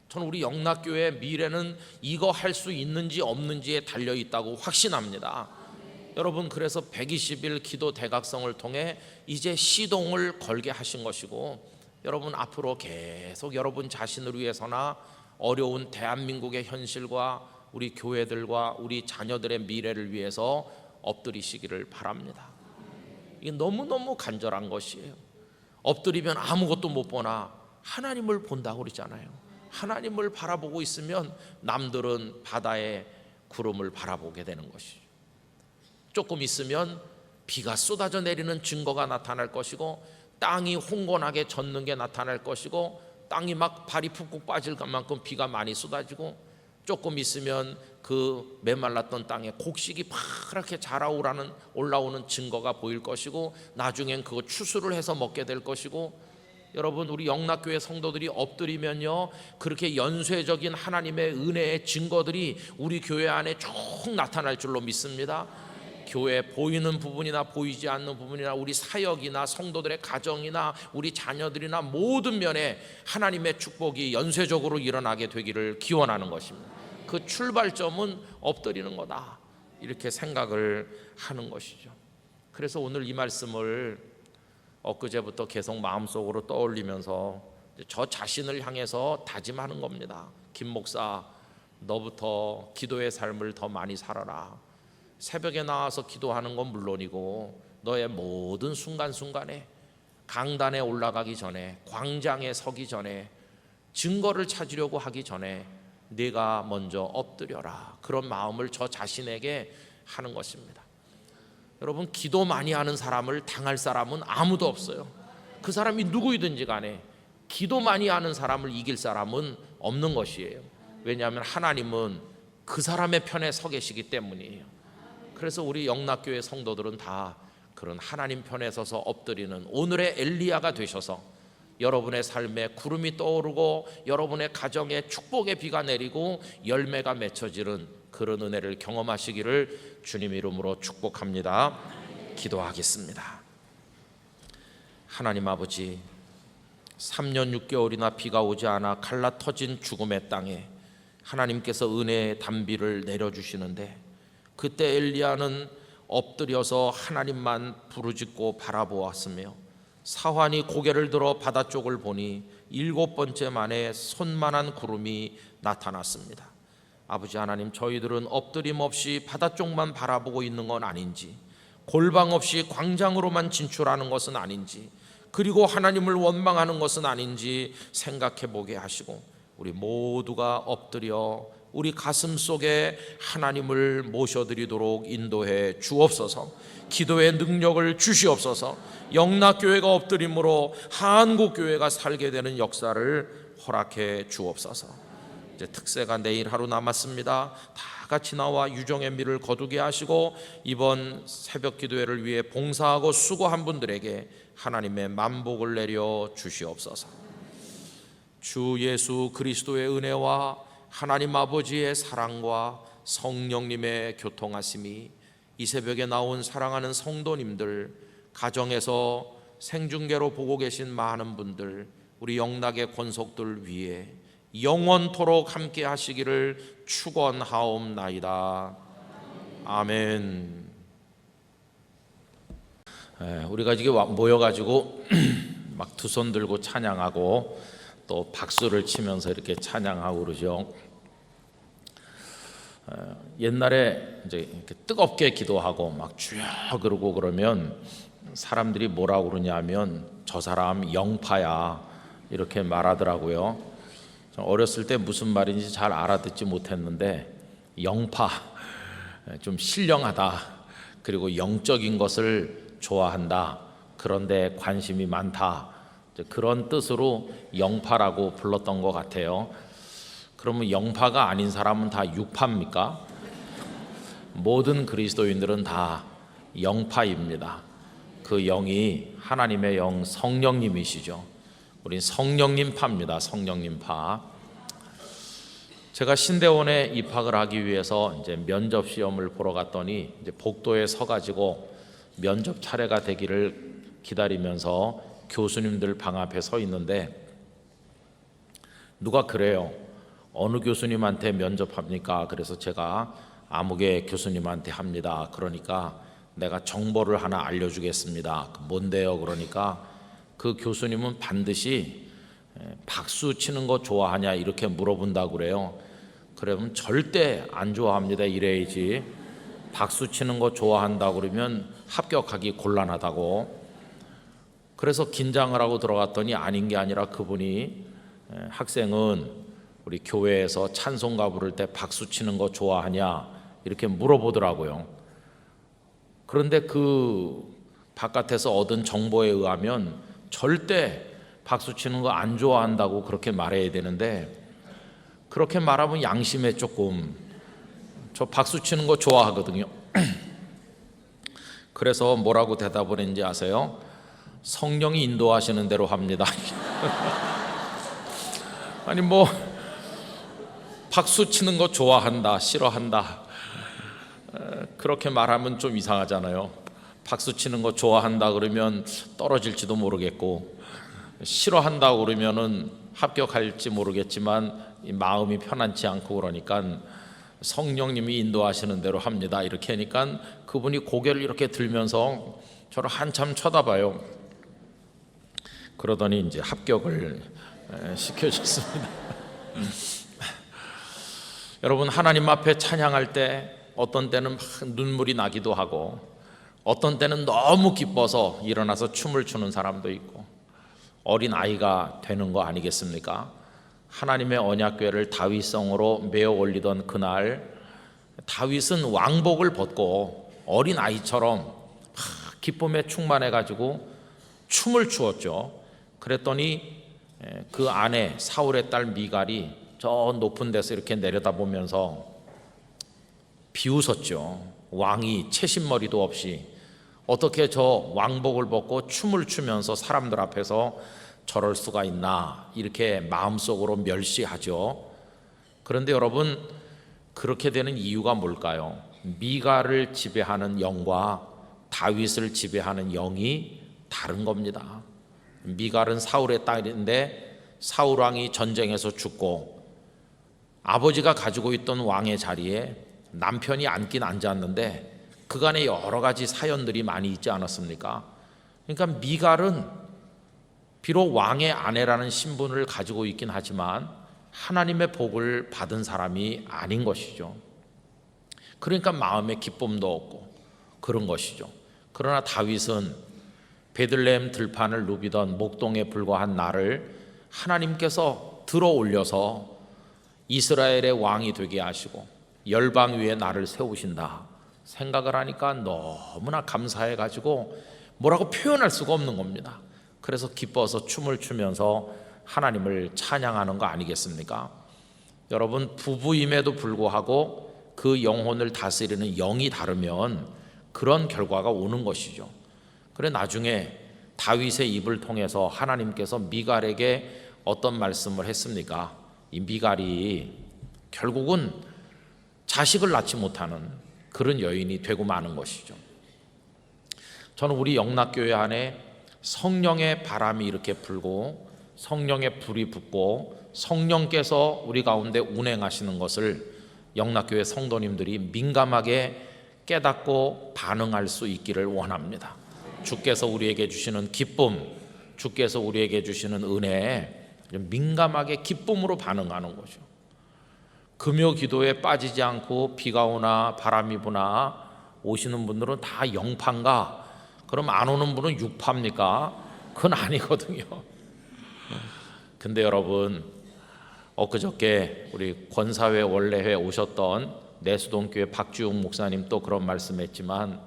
[SPEAKER 1] 저는 우리 영락교회의 미래는 이거 할 수 있는지 없는지에 달려 있다고 확신합니다. 여러분, 그래서 120일 기도 대각성을 통해 이제 시동을 걸게 하신 것이고, 여러분 앞으로 계속 여러분 자신을 위해서나 어려운 대한민국의 현실과 우리 교회들과 우리 자녀들의 미래를 위해서 엎드리시기를 바랍니다. 이게 너무너무 간절한 것이에요. 엎드리면 아무것도 못 보나 하나님을 본다고 그러잖아요. 하나님을 바라보고 있으면 남들은 바다의 구름을 바라보게 되는 것이죠. 조금 있으면 비가 쏟아져 내리는 증거가 나타날 것이고, 땅이 홍건하게 젖는 게 나타날 것이고, 땅이 막 발이 푹푹 빠질 만큼 비가 많이 쏟아지고, 조금 있으면 그 메말랐던 땅에 곡식이 파랗게 올라오는 증거가 보일 것이고, 나중엔 그거 추수를 해서 먹게 될 것이고, 여러분 우리 영락교회 성도들이 엎드리면요, 그렇게 연쇄적인 하나님의 은혜의 증거들이 우리 교회 안에 쭉 나타날 줄로 믿습니다. 교회 보이는 부분이나 보이지 않는 부분이나 우리 사역이나 성도들의 가정이나 우리 자녀들이나 모든 면에 하나님의 축복이 연쇄적으로 일어나게 되기를 기원하는 것입니다. 그 출발점은 엎드리는 거다, 이렇게 생각을 하는 것이죠. 그래서 오늘 이 말씀을 엊그제부터 계속 마음속으로 떠올리면서 저 자신을 향해서 다짐하는 겁니다. 김 목사, 너부터 기도의 삶을 더 많이 살아라. 새벽에 나와서 기도하는 건 물론이고, 너의 모든 순간순간에 강단에 올라가기 전에, 광장에 서기 전에, 증거를 찾으려고 하기 전에 네가 먼저 엎드려라. 그런 마음을 저 자신에게 하는 것입니다. 여러분, 기도 많이 하는 사람을 당할 사람은 아무도 없어요. 그 사람이 누구이든지 간에 기도 많이 하는 사람을 이길 사람은 없는 것이에요. 왜냐하면 하나님은 그 사람의 편에 서 계시기 때문이에요. 그래서 우리 영락교회 성도들은 다 그런 하나님 편에 서서 엎드리는 오늘의 엘리야가 되셔서 여러분의 삶에 구름이 떠오르고 여러분의 가정에 축복의 비가 내리고 열매가 맺혀지는 그런 은혜를 경험하시기를 주님 이름으로 축복합니다. 기도하겠습니다. 하나님 아버지, 3년 6개월이나 비가 오지 않아 갈라터진 죽음의 땅에 하나님께서 은혜의 단비를 내려주시는데, 그때 엘리야는 엎드려서 하나님만 부르짖고 바라보았으며 사환이 고개를 들어 바다 쪽을 보니 7번째 만에 손만한 구름이 나타났습니다. 아버지 하나님, 저희들은 엎드림 없이 바다 쪽만 바라보고 있는 건 아닌지, 골방 없이 광장으로만 진출하는 것은 아닌지, 그리고 하나님을 원망하는 것은 아닌지 생각해 보게 하시고, 우리 모두가 엎드려 우리 가슴 속에 하나님을 모셔드리도록 인도해 주옵소서. 기도의 능력을 주시옵소서. 영락교회가 엎드림으로 한국교회가 살게 되는 역사를 허락해 주옵소서. 이제 특세가 내일 하루 남았습니다. 다 같이 나와 유정의 미를 거두게 하시고, 이번 새벽 기도회를 위해 봉사하고 수고한 분들에게 하나님의 만복을 내려 주시옵소서. 주 예수 그리스도의 은혜와 하나님 아버지의 사랑과 성령님의 교통하심이 이 새벽에 나온 사랑하는 성도님들, 가정에서 생중계로 보고 계신 많은 분들, 우리 영락의 권속들 위에 영원토록 함께 하시기를 축원하옵나이다. 아멘. 우리가 이게 모여가지고 막 두 손 들고 찬양하고 또 박수를 치면서 이렇게 찬양하고 그러죠. 옛날에 이제 이렇게 뜨겁게 기도하고 막 주여 그러고 그러면 사람들이 뭐라고 그러냐면 저 사람 영파야 이렇게 말하더라고요. 어렸을 때 무슨 말인지 잘 알아듣지 못했는데, 영파, 좀 신령하다, 그리고 영적인 것을 좋아한다, 그런데 관심이 많다, 그런 뜻으로 영파라고 불렀던 것 같아요. 그러면 영파가 아닌 사람은 다 육파입니까? 모든 그리스도인들은 다 영파입니다. 그 영이 하나님의 영 성령님이시죠. 우린 성령님 파입니다. 성령님 파. 제가 신대원에 입학을 하기 위해서 이제 면접 시험을 보러 갔더니 이제 복도에 서가지고 면접 차례가 되기를 기다리면서 교수님들 방 앞에 서 있는데 누가 그래요. 어느 교수님한테 면접합니까? 그래서 제가 아무개 교수님한테 합니다. 그러니까 내가 정보를 하나 알려주겠습니다. 뭔데요? 그러니까 그 교수님은 반드시 박수 치는 거 좋아하냐 이렇게 물어본다고 그래요. 그러면 절대 안 좋아합니다 이래야지. 박수 치는 거 좋아한다고 그러면 합격하기 곤란하다고. 그래서 긴장을 하고 들어갔더니 아닌 게 아니라 그분이 학생은 우리 교회에서 찬송가 부를 때 박수 치는 거 좋아하냐 이렇게 물어보더라고요. 그런데 그 바깥에서 얻은 정보에 의하면 절대 박수 치는 거 안 좋아한다고 그렇게 말해야 되는데 그렇게 말하면 양심에 조금 저 박수 치는 거 좋아하거든요. 그래서 뭐라고 대답을 했는지 아세요? 성령이 인도하시는 대로 합니다. 아니 뭐 박수 치는 거 좋아한다, 싫어한다 그렇게 말하면 좀 이상하잖아요. 박수 치는 거 좋아한다 그러면 떨어질지도 모르겠고 싫어한다 그러면은 합격할지 모르겠지만 마음이 편안치 않고 그러니까 성령님이 인도하시는 대로 합니다 이렇게 하니까 그분이 고개를 이렇게 들면서 저를 한참 쳐다봐요. 그러더니 이제 합격을 시켜줬습니다. 여러분 하나님 앞에 찬양할 때 어떤 때는 막 눈물이 나기도 하고 어떤 때는 너무 기뻐서 일어나서 춤을 추는 사람도 있고 어린 아이가 되는 거 아니겠습니까? 하나님의 언약궤를 다윗성으로 메어 올리던 그날 다윗은 왕복을 벗고 어린 아이처럼 기쁨에 충만해 가지고 춤을 추었죠. 그랬더니 그 아내 사울의 딸 미갈이 저 높은 데서 이렇게 내려다보면서 비웃었죠. 왕이 채신머리도 없이 어떻게 저 왕복을 벗고 춤을 추면서 사람들 앞에서 저럴 수가 있나 이렇게 마음속으로 멸시하죠. 그런데 여러분 그렇게 되는 이유가 뭘까요? 미갈을 지배하는 영과 다윗을 지배하는 영이 다른 겁니다. 미갈은 사울의 딸인데 사울 왕이 전쟁에서 죽고 아버지가 가지고 있던 왕의 자리에 남편이 앉긴 앉았는데 그간에 여러 가지 사연들이 많이 있지 않았습니까? 그러니까 미갈은 비록 왕의 아내라는 신분을 가지고 있긴 하지만 하나님의 복을 받은 사람이 아닌 것이죠. 그러니까 마음에 기쁨도 없고 그런 것이죠. 그러나 다윗은 베들레헴 들판을 누비던 목동에 불과한 나를 하나님께서 들어 올려서 이스라엘의 왕이 되게 하시고 열방 위에 나를 세우신다 생각을 하니까 너무나 감사해 가지고 뭐라고 표현할 수가 없는 겁니다. 그래서 기뻐서 춤을 추면서 하나님을 찬양하는 거 아니겠습니까? 여러분 부부임에도 불구하고 그 영혼을 다스리는 영이 다르면 그런 결과가 오는 것이죠. 그래 나중에 다윗의 입을 통해서 하나님께서 미갈에게 어떤 말씀을 했습니까? 이 미갈이 결국은 자식을 낳지 못하는 그런 여인이 되고 마는 것이죠. 저는 우리 영락교회 안에 성령의 바람이 이렇게 불고 성령의 불이 붙고 성령께서 우리 가운데 운행하시는 것을 영락교회 성도님들이 민감하게 깨닫고 반응할 수 있기를 원합니다. 주께서 우리에게 주시는 기쁨, 주께서 우리에게 주시는 은혜에 민감하게 기쁨으로 반응하는 거죠. 금요 기도에 빠지지 않고 비가 오나 바람이 부나 오시는 분들은 다 영파인가? 그럼 안 오는 분은 육파입니까? 그건 아니거든요. 근데 여러분 엊그저께 우리 권사회 원래회 오셨던 내수동교회 박주용 목사님 또 그런 말씀했지만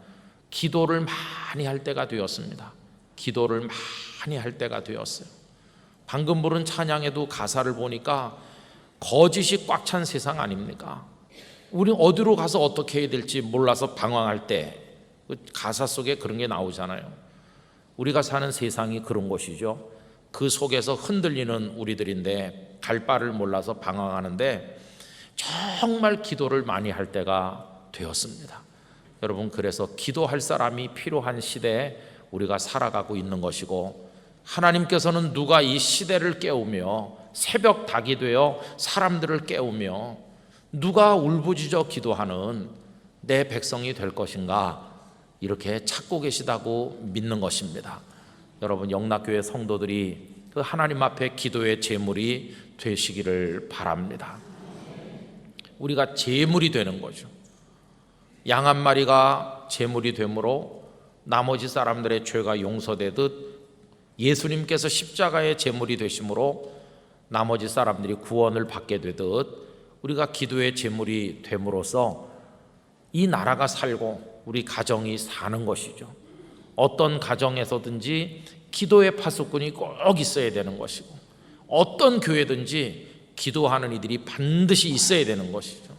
[SPEAKER 1] 기도를 많이 할 때가 되었습니다. 기도를 많이 할 때가 되었어요. 방금 부른 찬양에도 가사를 보니까 거짓이 꽉 찬 세상 아닙니까? 우리 어디로 가서 어떻게 해야 될지 몰라서 방황할 때 그 가사 속에 그런 게 나오잖아요. 우리가 사는 세상이 그런 곳이죠. 그 속에서 흔들리는 우리들인데 갈 바를 몰라서 방황하는데 정말 기도를 많이 할 때가 되었습니다. 여러분, 그래서 기도할 사람이 필요한 시대에 우리가 살아가고 있는 것이고, 하나님께서는 누가 이 시대를 깨우며 새벽 닭이 되어 사람들을 깨우며 누가 울부짖어 기도하는 내 백성이 될 것인가, 이렇게 찾고 계시다고 믿는 것입니다. 여러분, 영락교회 성도들이 그 하나님 앞에 기도의 제물이 되시기를 바랍니다. 우리가 제물이 되는 거죠. 양 한 마리가 제물이 되므로 나머지 사람들의 죄가 용서되듯, 예수님께서 십자가의 제물이 되심으로 나머지 사람들이 구원을 받게 되듯, 우리가 기도의 제물이 됨으로써 이 나라가 살고 우리 가정이 사는 것이죠. 어떤 가정에서든지 기도의 파수꾼이 꼭 있어야 되는 것이고, 어떤 교회든지 기도하는 이들이 반드시 있어야 되는 것이죠.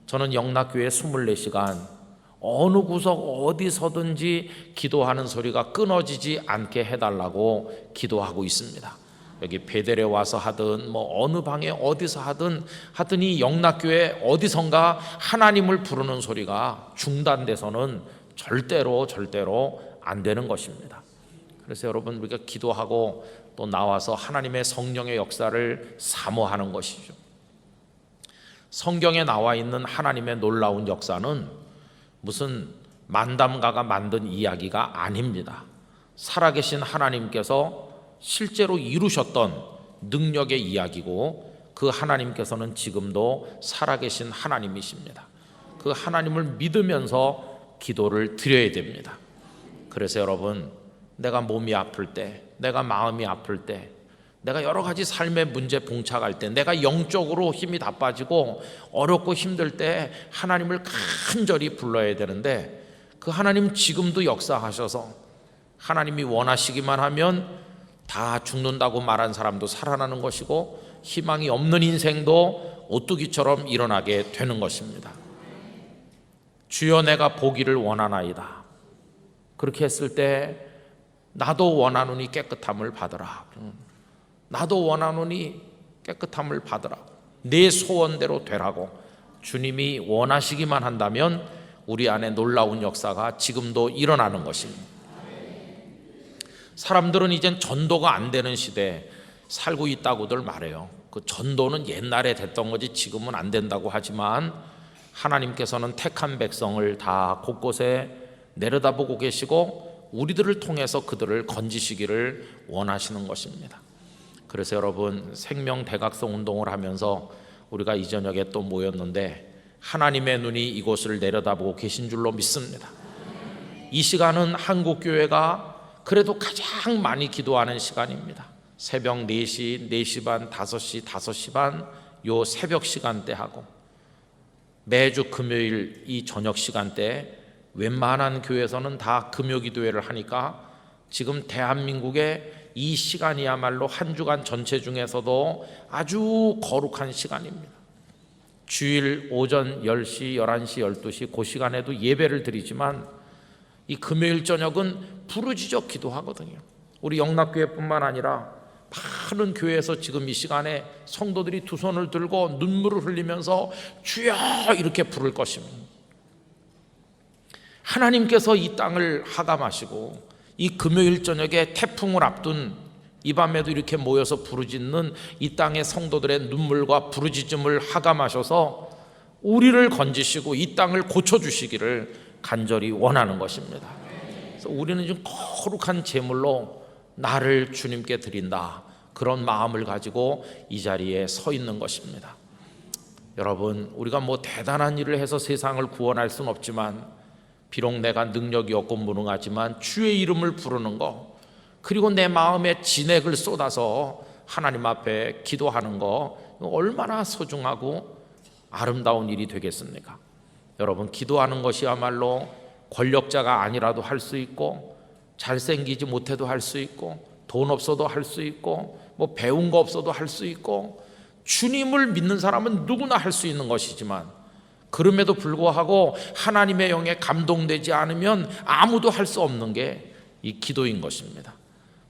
[SPEAKER 1] 저는 영락교회 24시간 어느 구석 어디서든지 기도하는 소리가 끊어지지 않게 해달라고 기도하고 있습니다. 여기 베델에 와서 하든 어느 방에 어디서 하든 이 영락교회 어디선가 하나님을 부르는 소리가 중단돼서는 절대로 안 되는 것입니다. 그래서 여러분, 우리가 기도하고 또 나와서 하나님의 성령의 역사를 사모하는 것이죠. 성경에 나와 있는 하나님의 놀라운 역사는 무슨 만담가가 만든 이야기가 아닙니다. 살아계신 하나님께서 실제로 이루셨던 능력의 이야기고, 그 하나님께서는 지금도 살아계신 하나님이십니다. 그 하나님을 믿으면서 기도를 드려야 됩니다. 그래서 여러분, 내가 몸이 아플 때, 내가 마음이 아플 때, 내가 여러 가지 삶의 문제 봉착할 때, 내가 영적으로 힘이 다 빠지고 어렵고 힘들 때 하나님을 간절히 불러야 되는데, 그 하나님 지금도 역사하셔서 하나님이 원하시기만 하면 다 죽는다고 말한 사람도 살아나는 것이고, 희망이 없는 인생도 오뚜기처럼 일어나게 되는 것입니다. 주여, 내가 보기를 원하나이다. 그렇게 했을 때 나도 원하노니 깨끗함을 받으라. 나도 원하노니 깨끗함을 받으라. 내 소원대로 되라고 주님이 원하시기만 한다면 우리 안에 놀라운 역사가 지금도 일어나는 것입니다. 사람들은 이젠 전도가 안 되는 시대에 살고 있다고들 말해요. 그 전도는 옛날에 됐던 거지 지금은 안 된다고 하지만, 하나님께서는 택한 백성을 다 곳곳에 내려다보고 계시고 우리들을 통해서 그들을 건지시기를 원하시는 것입니다. 그래서 여러분, 생명대각성 운동을 하면서 우리가 이 저녁에 또 모였는데 하나님의 눈이 이곳을 내려다보고 계신 줄로 믿습니다. 이 시간은 한국교회가 그래도 가장 많이 기도하는 시간입니다. 새벽 4시, 4시 반, 5시, 5시 반 요 새벽 시간대하고 매주 금요일 이 저녁 시간대, 웬만한 교회에서는 다 금요기도회를 하니까 지금 대한민국의 이 시간이야말로 한 주간 전체 중에서도 아주 거룩한 시간입니다. 주일 오전 10시, 11시, 12시 그 시간에도 예배를 드리지만 이 금요일 저녁은 부르짖어 기도하거든요. 우리 영락교회뿐만 아니라 많은 교회에서 지금 이 시간에 성도들이 두 손을 들고 눈물을 흘리면서 주여 이렇게 부를 것입니다. 하나님께서 이 땅을 하감하시고 이 금요일 저녁에 태풍을 앞둔 이 밤에도 이렇게 모여서 부르짖는 이 땅의 성도들의 눈물과 부르짖음을 하감하셔서 우리를 건지시고 이 땅을 고쳐주시기를 간절히 원하는 것입니다. 그래서 우리는 좀 거룩한 제물로 나를 주님께 드린다, 그런 마음을 가지고 이 자리에 서 있는 것입니다. 여러분, 우리가 대단한 일을 해서 세상을 구원할 수는 없지만, 비록 내가 능력이 없고 무능하지만 주의 이름을 부르는 거, 그리고 내 마음에 진액을 쏟아서 하나님 앞에 기도하는 거 얼마나 소중하고 아름다운 일이 되겠습니까? 여러분, 기도하는 것이야말로 권력자가 아니라도 할 수 있고, 잘생기지 못해도 할 수 있고, 돈 없어도 할 수 있고, 뭐 배운 거 없어도 할 수 있고, 주님을 믿는 사람은 누구나 할 수 있는 것이지만, 그럼에도 불구하고 하나님의 영에 감동되지 않으면 아무도 할 수 없는 게 이 기도인 것입니다.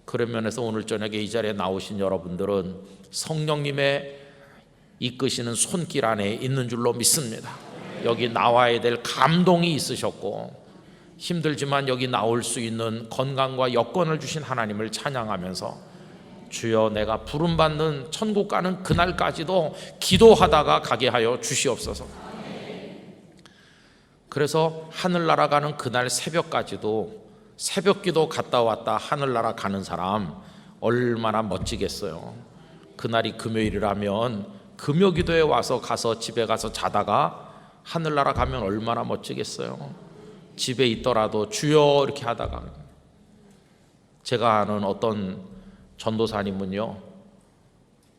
[SPEAKER 1] 그런 면에서 오늘 저녁에 이 자리에 나오신 여러분들은 성령님의 이끄시는 손길 안에 있는 줄로 믿습니다. 여기 나와야 될 감동이 있으셨고, 힘들지만 여기 나올 수 있는 건강과 여건을 주신 하나님을 찬양하면서, 주여 내가 부름받는 천국 가는 그날까지도 기도하다가 가게 하여 주시옵소서. 그래서 하늘나라 가는 그날 새벽까지도 새벽기도 갔다 왔다 하늘나라 가는 사람 얼마나 멋지겠어요. 그날이 금요일이라면 금요기도에 가서 집에 가서 자다가 하늘나라 가면 얼마나 멋지겠어요. 집에 있더라도 주여 이렇게 하다가, 제가 아는 어떤 전도사님은요,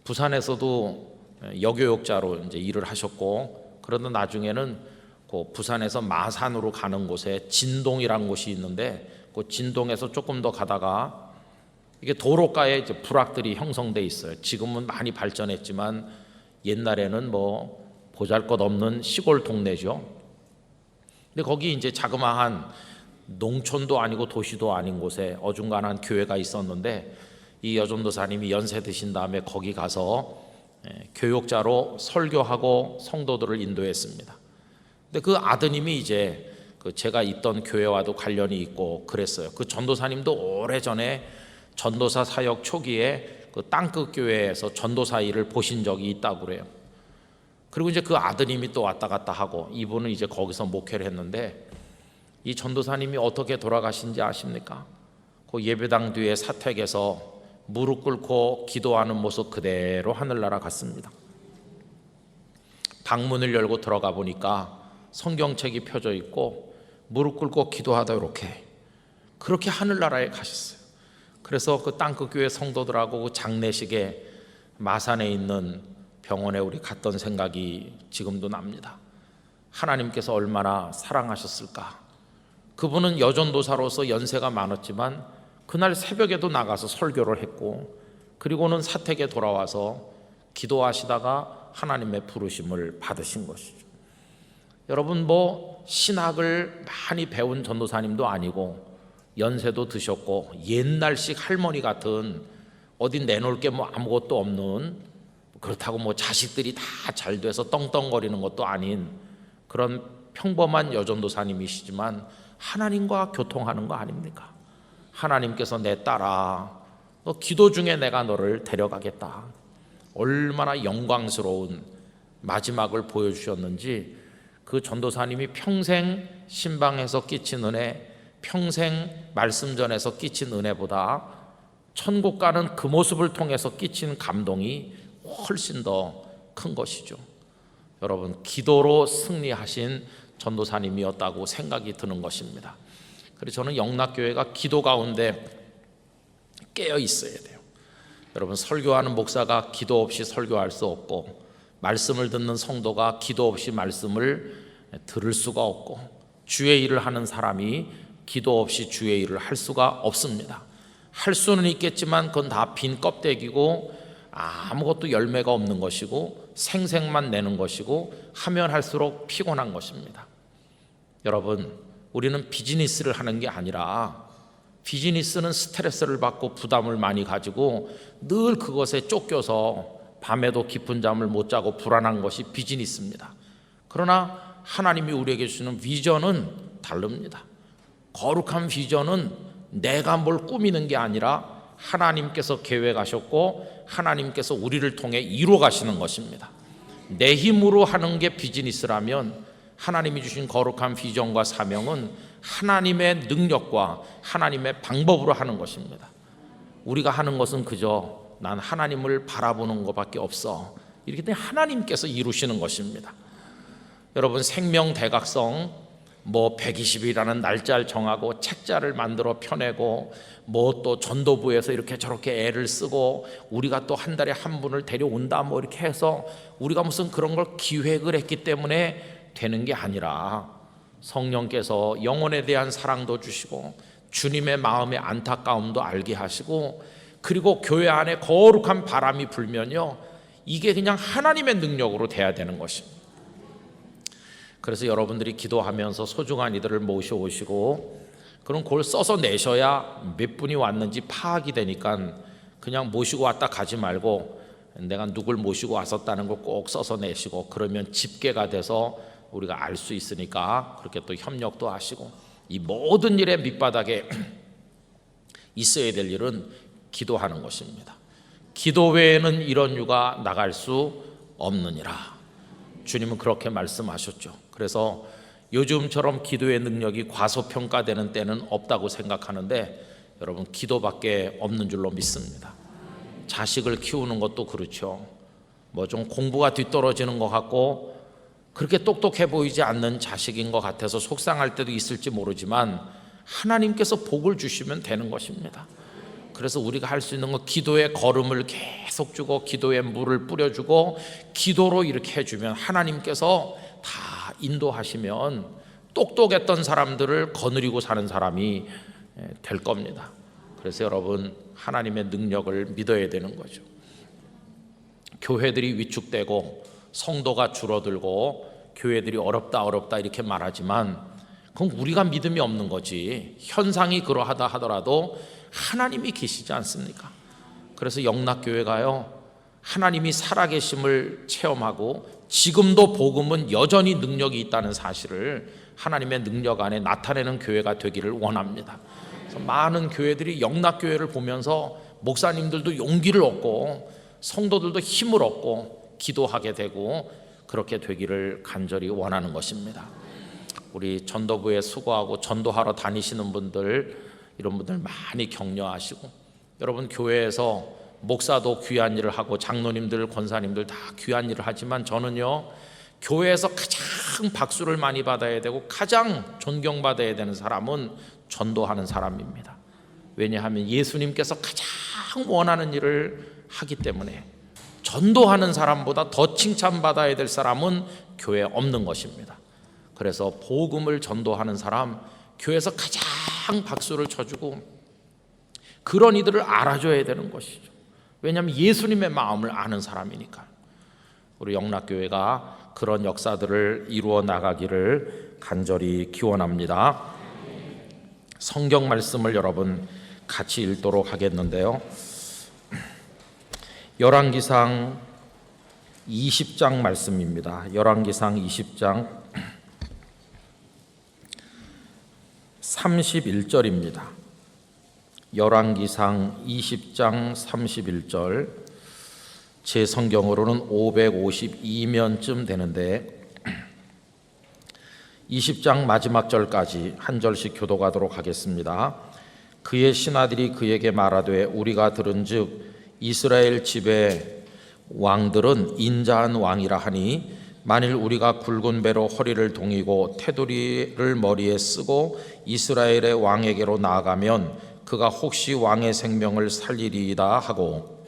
[SPEAKER 1] 부산에서도 여교육자로 이제 일을 하셨고, 그러다 나중에는 그 부산에서 마산으로 가는 곳에 진동이라는 곳이 있는데, 그 진동에서 조금 더 가다가 이게 도로가에 이제 부락들이 형성돼 있어요. 지금은 많이 발전했지만 옛날에는 뭐 보잘것없는 시골 동네죠. 근데 거기 이제 자그마한 농촌도 아니고 도시도 아닌 곳에 어중간한 교회가 있었는데, 이 여전도사님이 연세 드신 다음에 거기 가서 교육자로 설교하고 성도들을 인도했습니다. 근데 그 아드님이 이제 제가 있던 교회와도 관련이 있고 그랬어요. 그 전도사님도 오래전에 전도사 사역 초기에 그 땅끝 교회에서 전도사 일을 보신 적이 있다고 그래요. 그리고 이제 그 아드님이 또 왔다 갔다 하고, 이분은 이제 거기서 목회를 했는데, 이 전도사님이 어떻게 돌아가신지 아십니까? 그 예배당 뒤에 사택에서 무릎 꿇고 기도하는 모습 그대로 하늘나라 갔습니다. 방문을 열고 들어가 보니까 성경책이 펴져 있고, 무릎 꿇고 기도하다 그렇게 하늘나라에 가셨어요. 그래서 그 땅끝 교회 성도들하고 그 장례식에 마산에 있는 병원에 우리 갔던 생각이 지금도 납니다. 하나님께서 얼마나 사랑하셨을까. 그분은 여전도사로서 연세가 많았지만 그날 새벽에도 나가서 설교를 했고, 그리고는 사택에 돌아와서 기도하시다가 하나님의 부르심을 받으신 것이죠. 여러분, 뭐 신학을 많이 배운 전도사님도 아니고 연세도 드셨고 옛날식 할머니 같은 어디 내놓을 게 뭐 아무것도 없는, 그렇다고 뭐 자식들이 다 잘 돼서 떵떵거리는 것도 아닌 그런 평범한 여전도사님이시지만 하나님과 교통하는 거 아닙니까? 하나님께서 내 딸아, 너 기도 중에 내가 너를 데려가겠다. 얼마나 영광스러운 마지막을 보여주셨는지, 그 전도사님이 평생 신방에서 끼친 은혜, 평생 말씀전에서 끼친 은혜보다 천국 가는 그 모습을 통해서 끼친 감동이 훨씬 더 큰 것이죠. 여러분, 기도로 승리하신 전도사님이었다고 생각이 드는 것입니다. 그래서 저는 영락교회가 기도 가운데 깨어 있어야 돼요. 여러분, 설교하는 목사가 기도 없이 설교할 수 없고, 말씀을 듣는 성도가 기도 없이 말씀을 들을 수가 없고, 주의 일을 하는 사람이 기도 없이 주의 일을 할 수가 없습니다. 할 수는 있겠지만 그건 다 빈 껍데기고 아무것도 열매가 없는 것이고 생색만 내는 것이고 하면 할수록 피곤한 것입니다. 여러분, 우리는 비즈니스를 하는 게 아니라, 비즈니스는 스트레스를 받고 부담을 많이 가지고 늘 그것에 쫓겨서 밤에도 깊은 잠을 못 자고 불안한 것이 비즈니스입니다. 그러나 하나님이 우리에게 주시는 비전은 다릅니다. 거룩한 비전은 내가 뭘 꾸미는 게 아니라 하나님께서 계획하셨고 하나님께서 우리를 통해 이루어 가시는 것입니다. 내 힘으로 하는 게 비즈니스라면 하나님이 주신 거룩한 비전과 사명은 하나님의 능력과 하나님의 방법으로 하는 것입니다. 우리가 하는 것은 그저 난 하나님을 바라보는 것밖에 없어, 이렇게 되면 하나님께서 이루시는 것입니다. 여러분, 생명대각성 뭐 120이라는 날짜를 정하고 책자를 만들어 펴내고 뭐 또 전도부에서 이렇게 저렇게 애를 쓰고 우리가 또 한 달에 한 분을 데려온다 뭐 이렇게 해서 우리가 무슨 그런 걸 기획을 했기 때문에 되는 게 아니라, 성령께서 영혼에 대한 사랑도 주시고 주님의 마음의 안타까움도 알게 하시고 그리고 교회 안에 거룩한 바람이 불면요, 이게 그냥 하나님의 능력으로 돼야 되는 것입니다. 그래서 여러분들이 기도하면서 소중한 이들을 모셔오시고, 그럼 그걸 써서 내셔야 몇 분이 왔는지 파악이 되니까 그냥 모시고 왔다 가지 말고 내가 누굴 모시고 왔었다는 걸 꼭 써서 내시고, 그러면 집계가 돼서 우리가 알 수 있으니까 그렇게 또 협력도 하시고, 이 모든 일의 밑바닥에 있어야 될 일은 기도하는 것입니다. 기도 외에는 이런 유가 나갈 수 없느니라. 주님은 그렇게 말씀하셨죠. 그래서 요즘처럼 기도의 능력이 과소평가되는 때는 없다고 생각하는데, 여러분, 기도밖에 없는 줄로 믿습니다. 자식을 키우는 것도 그렇죠. 뭐 좀 공부가 뒤떨어지는 것 같고 그렇게 똑똑해 보이지 않는 자식인 것 같아서 속상할 때도 있을지 모르지만, 하나님께서 복을 주시면 되는 것입니다. 그래서 우리가 할 수 있는 건 기도의 걸음을 계속 주고, 기도의 물을 뿌려주고, 기도로 이렇게 해주면 하나님께서 다 인도하시면 똑똑했던 사람들을 거느리고 사는 사람이 될 겁니다. 그래서 여러분, 하나님의 능력을 믿어야 되는 거죠. 교회들이 위축되고 성도가 줄어들고 교회들이 어렵다 이렇게 말하지만, 그건 우리가 믿음이 없는 거지. 현상이 그러하다 하더라도 하나님이 계시지 않습니까? 그래서 영락교회가요, 하나님이 살아계심을 체험하고 지금도 복음은 여전히 능력이 있다는 사실을 하나님의 능력 안에 나타내는 교회가 되기를 원합니다. 그래서 많은 교회들이 영락교회를 보면서 목사님들도 용기를 얻고 성도들도 힘을 얻고 기도하게 되고, 그렇게 되기를 간절히 원하는 것입니다. 우리 전도부에 수고하고 전도하러 다니시는 분들, 이런 분들 많이 격려하시고, 여러분, 교회에서 목사도 귀한 일을 하고 장로님들, 권사님들 다 귀한 일을 하지만, 저는요, 교회에서 가장 박수를 많이 받아야 되고 가장 존경받아야 되는 사람은 전도하는 사람입니다. 왜냐하면 예수님께서 가장 원하는 일을 하기 때문에, 전도하는 사람보다 더 칭찬받아야 될 사람은 교회에 없는 것입니다. 그래서 복음을 전도하는 사람, 교회에서 가장 박수를 쳐주고 그런 이들을 알아줘야 되는 것이죠. 왜냐하면 예수님의 마음을 아는 사람이니까. 우리 영락교회가 그런 역사들을 이루어 나가기를 간절히 기원합니다. 성경 말씀을 여러분 같이 읽도록 하겠는데요, 열왕기상 20장 말씀입니다. 열왕기상 20장 31절입니다. 열왕기상 20장 31절, 제 성경으로는 552면쯤 되는데 20장 마지막 절까지 한 절씩 교독하도록 하겠습니다. 그의 신하들이 그에게 말하되, 우리가 들은즉 이스라엘 집의 왕들은 인자한 왕이라 하니, 만일 우리가 굵은 배로 허리를 동이고 테두리를 머리에 쓰고 이스라엘의 왕에게로 나아가면 그가 혹시 왕의 생명을 살리리이다 하고,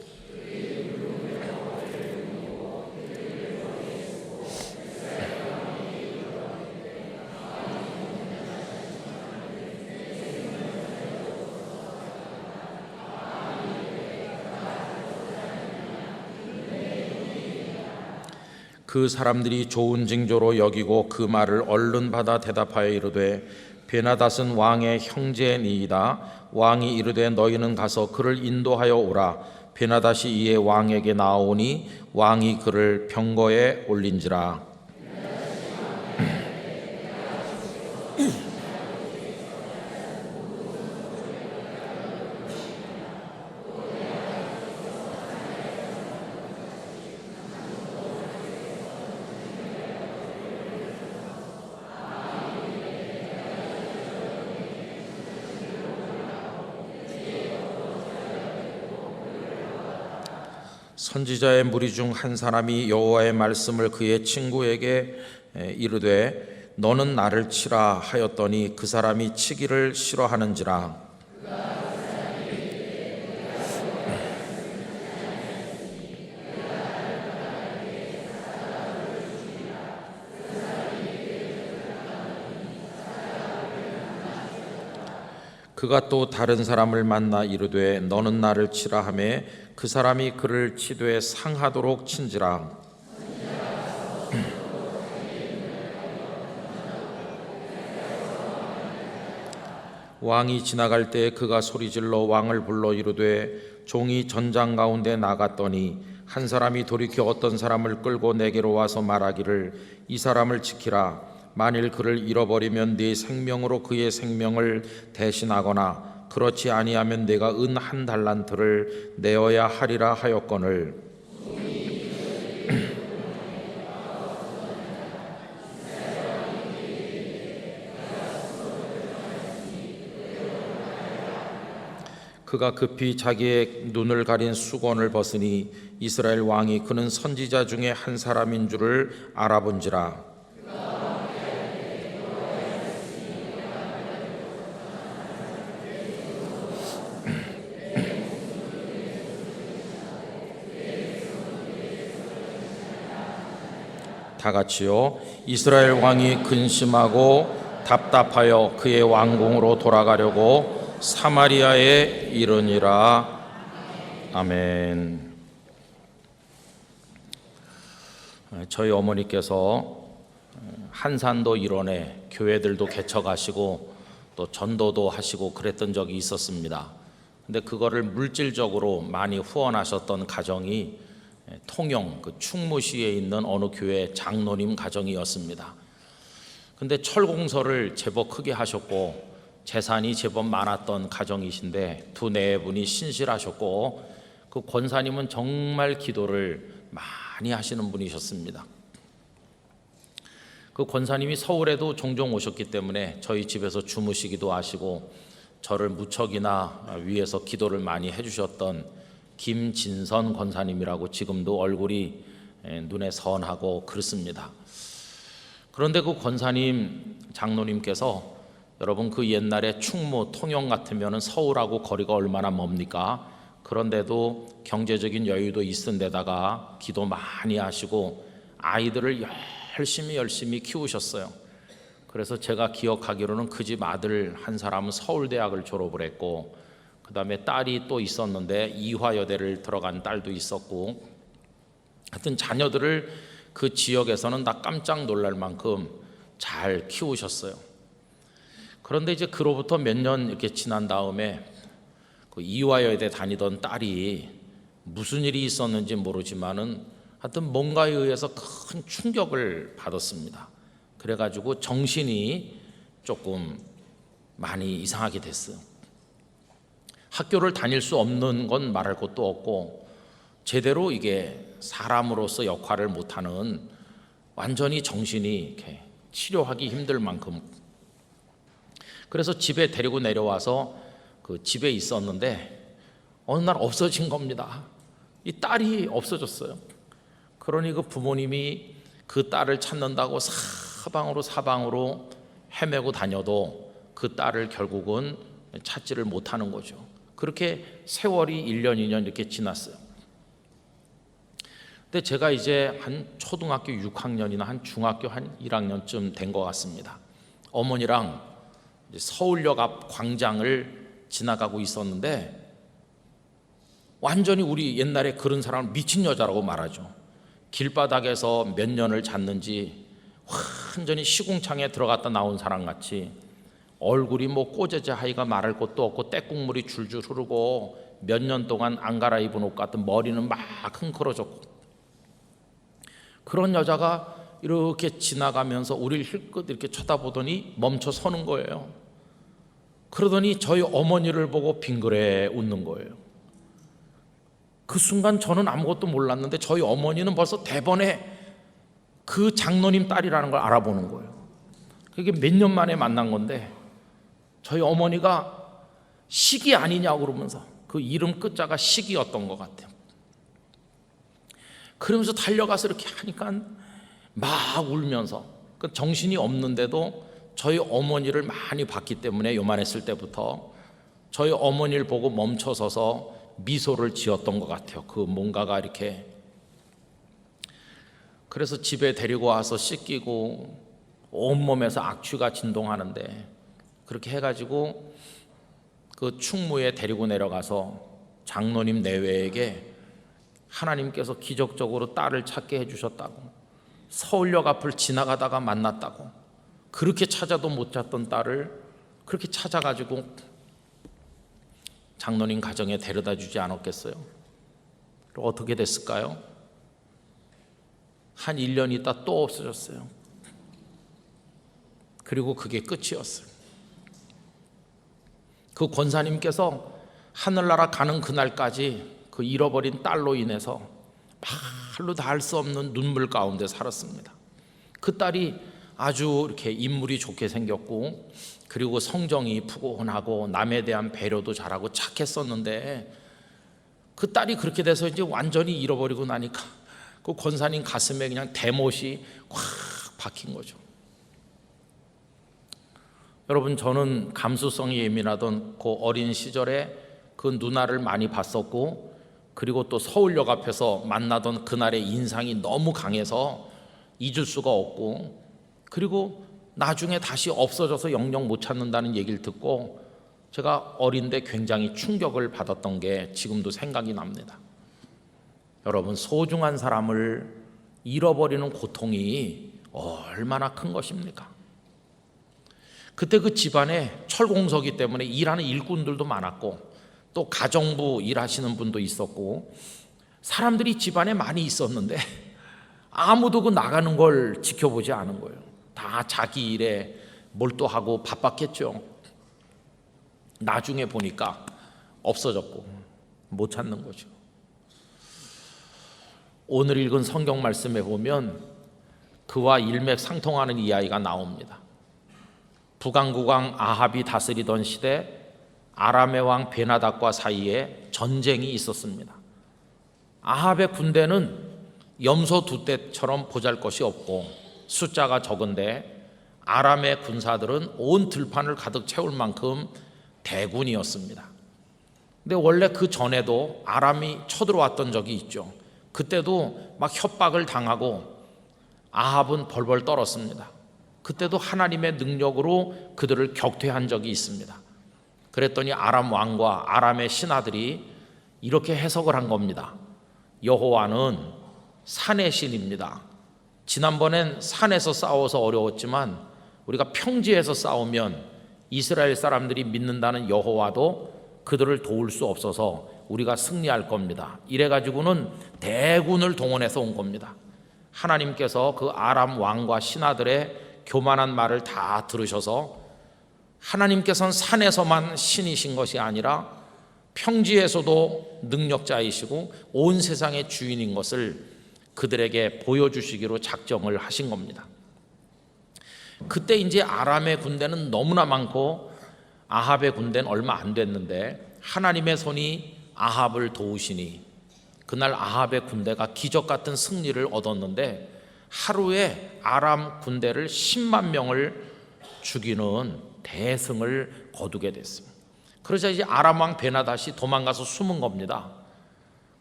[SPEAKER 1] 그 사람들이 좋은 징조로 여기고 그 말을 얼른 받아 대답하여 이르되, 베나닷은 왕의 형제니이다. 왕이 이르되, 너희는 가서 그를 인도하여 오라. 베나닷이 이에 왕에게 나오니 왕이 그를 병거에 올린지라. 선지자의 무리 중 한 사람이 여호와의 말씀을 그의 친구에게 이르되, 너는 나를 치라 하였더니 그 사람이 치기를 싫어하는지라. 그가 또 다른 사람을 만나 이르되 너는 나를 치라 하매 그 사람이 그를 치되 상하도록 친지라. 왕이 지나갈 때 그가 소리질러 왕을 불러 이르되 종이 전장 가운데 나갔더니 한 사람이 돌이켜 어떤 사람을 끌고 내게로 와서 말하기를 이 사람을 지키라. 만일 그를 잃어버리면 네 생명으로 그의 생명을 대신하거나 그렇지 아니하면 내가 은 1달란트를 내어야 하리라 하였거늘 그가 급히 자기의 눈을 가린 수건을 벗으니 이스라엘 왕이 그는 선지자 중에 한 사람인 줄을 알아본지라. 다 같이요. 이스라엘 왕이 근심하고 답답하여 그의 왕궁으로 돌아가려고 사마리아에 이르니라. 아멘. 저희 어머니께서 한산도 일원에 교회들도 개척하시고 또 전도도 하시고 그랬던 적이 있었습니다. 근데 그거를 물질적으로 많이 후원하셨던 가정이 통영 그 충무시에 있는 어느 교회 장로님 가정이었습니다. 근데 철공서를 제법 크게 하셨고 재산이 제법 많았던 가정이신데 두 네 분이 신실하셨고 그 권사님은 정말 기도를 많이 하시는 분이셨습니다. 그 권사님이 서울에도 종종 오셨기 때문에 저희 집에서 주무시기도 하시고 저를 무척이나 위해서 기도를 많이 해주셨던 김진선 권사님이라고 지금도 얼굴이 눈에 선하고 그렇습니다. 그런데 그 권사님 장로님께서 여러분 그 옛날에 충무 통영 같으면 서울하고 거리가 얼마나 멉니까? 그런데도 경제적인 여유도 있은 데다가 기도 많이 하시고 아이들을 열심히 키우셨어요. 그래서 제가 기억하기로는 그 집 아들 한 사람은 서울대학을 졸업을 했고 그 다음에 딸이 또 있었는데 이화여대를 들어간 딸도 있었고 하여튼 자녀들을 그 지역에서는 다 깜짝 놀랄 만큼 잘 키우셨어요. 그런데 이제 그로부터 몇 년 이렇게 지난 다음에 그 이화여대 다니던 딸이 무슨 일이 있었는지 모르지만은 하여튼 뭔가에 의해서 큰 충격을 받았습니다. 그래가지고 정신이 조금 많이 이상하게 됐어요. 학교를 다닐 수 없는 건 말할 것도 없고 제대로 이게 사람으로서 역할을 못하는 완전히 정신이 이렇게 치료하기 힘들 만큼 그래서 집에 데리고 내려와서 그 집에 있었는데 어느 날 없어진 겁니다. 이 딸이 없어졌어요. 그러니 그 부모님이 그 딸을 찾는다고 사방으로 헤매고 다녀도 그 딸을 결국은 찾지를 못하는 거죠. 그렇게 세월이 1년, 2년 이렇게 지났어요. 근데 제가 이제 한 초등학교 6학년이나 한 중학교 한 1학년쯤 된 것 같습니다. 어머니랑 서울역 앞 광장을 지나가고 있었는데 완전히 우리 옛날에 그런 사람을 미친 여자라고 말하죠. 길바닥에서 몇 년을 잤는지 완전히 시궁창에 들어갔다 나온 사람같이 얼굴이 뭐 꼬재재 하이가 말할 것도 없고 떼국물이 줄줄 흐르고 몇 년 동안 안 갈아입은 옷 같은 머리는 막 흥크러졌고 그런 여자가 이렇게 지나가면서 우리를 힐끗 이렇게 쳐다보더니 멈춰 서는 거예요. 그러더니 저희 어머니를 보고 빙그레 웃는 거예요. 그 순간 저는 아무것도 몰랐는데 저희 어머니는 벌써 대번에 그 장로님 딸이라는 걸 알아보는 거예요. 그게 몇 년 만에 만난 건데 저희 어머니가 시기 아니냐고 그러면서 그 이름 끝자가 시기였던 것 같아요. 그러면서 달려가서 이렇게 하니까 막 울면서 정신이 없는데도 저희 어머니를 많이 봤기 때문에 요만했을 때부터 저희 어머니를 보고 멈춰서서 미소를 지었던 것 같아요. 그 뭔가가 이렇게. 그래서 집에 데리고 와서 씻기고 온몸에서 악취가 진동하는데 그렇게 해가지고 그 충무에 데리고 내려가서 장로님 내외에게 하나님께서 기적적으로 딸을 찾게 해주셨다고, 서울역 앞을 지나가다가 만났다고, 그렇게 찾아도 못 찾던 딸을 그렇게 찾아가지고 장로님 가정에 데려다 주지 않았겠어요? 어떻게 됐을까요? 한 1년 있다 또 없어졌어요. 그리고 그게 끝이었어요. 그 권사님께서 하늘나라 가는 그날까지 그 잃어버린 딸로 인해서 말로 다 할 수 없는 눈물 가운데 살았습니다. 그 딸이 아주 이렇게 인물이 좋게 생겼고, 그리고 성정이 푸근하고 남에 대한 배려도 잘하고 착했었는데, 그 딸이 그렇게 돼서 이제 완전히 잃어버리고 나니까 그 권사님 가슴에 그냥 대못이 확 박힌 거죠. 여러분, 저는 감수성이 예민하던 그 어린 시절에 그 누나를 많이 봤었고, 그리고 또 서울역 앞에서 만나던 그날의 인상이 너무 강해서 잊을 수가 없고, 그리고 나중에 다시 없어져서 영영 못 찾는다는 얘기를 듣고 제가 어린데 굉장히 충격을 받았던 게 지금도 생각이 납니다. 여러분, 소중한 사람을 잃어버리는 고통이 얼마나 큰 것입니까? 그때 그 집안에 철공서기 때문에 일하는 일꾼들도 많았고, 또 가정부 일하시는 분도 있었고, 사람들이 집안에 많이 있었는데 아무도 그 나가는 걸 지켜보지 않은 거예요. 다 자기 일에 몰두하고 바빴겠죠. 나중에 보니까 없어졌고 못 찾는 거죠. 오늘 읽은 성경 말씀에 보면 그와 일맥상통하는 이야기가 나옵니다. 북왕국왕 아합이 다스리던 시대 아람의 왕 베나닷과 사이에 전쟁이 있었습니다. 아합의 군대는 염소 두 떼처럼 보잘것이 없고 숫자가 적은데, 아람의 군사들은 온 들판을 가득 채울 만큼 대군이었습니다. 근데 원래 그 전에도 아람이 쳐들어왔던 적이 있죠. 그때도 막 협박을 당하고 아합은 벌벌 떨었습니다. 그때도 하나님의 능력으로 그들을 격퇴한 적이 있습니다. 그랬더니 아람 왕과 아람의 신하들이 이렇게 해석을 한 겁니다. 여호와는 산의 신입니다. 지난번엔 산에서 싸워서 어려웠지만 우리가 평지에서 싸우면 이스라엘 사람들이 믿는다는 여호와도 그들을 도울 수 없어서 우리가 승리할 겁니다. 이래가지고는 대군을 동원해서 온 겁니다. 하나님께서 그 아람 왕과 신하들의 교만한 말을 다 들으셔서 하나님께서는 산에서만 신이신 것이 아니라 평지에서도 능력자이시고 온 세상의 주인인 것을 그들에게 보여주시기로 작정을 하신 겁니다. 그때 이제 아람의 군대는 너무나 많고 아합의 군대는 얼마 안 됐는데, 하나님의 손이 아합을 도우시니 그날 아합의 군대가 기적 같은 승리를 얻었는데, 하루에 아람 군대를 10만 명을 죽이는 대승을 거두게 됐습니다. 그러자 이제 아람 왕 베나닷이 도망가서 숨은 겁니다.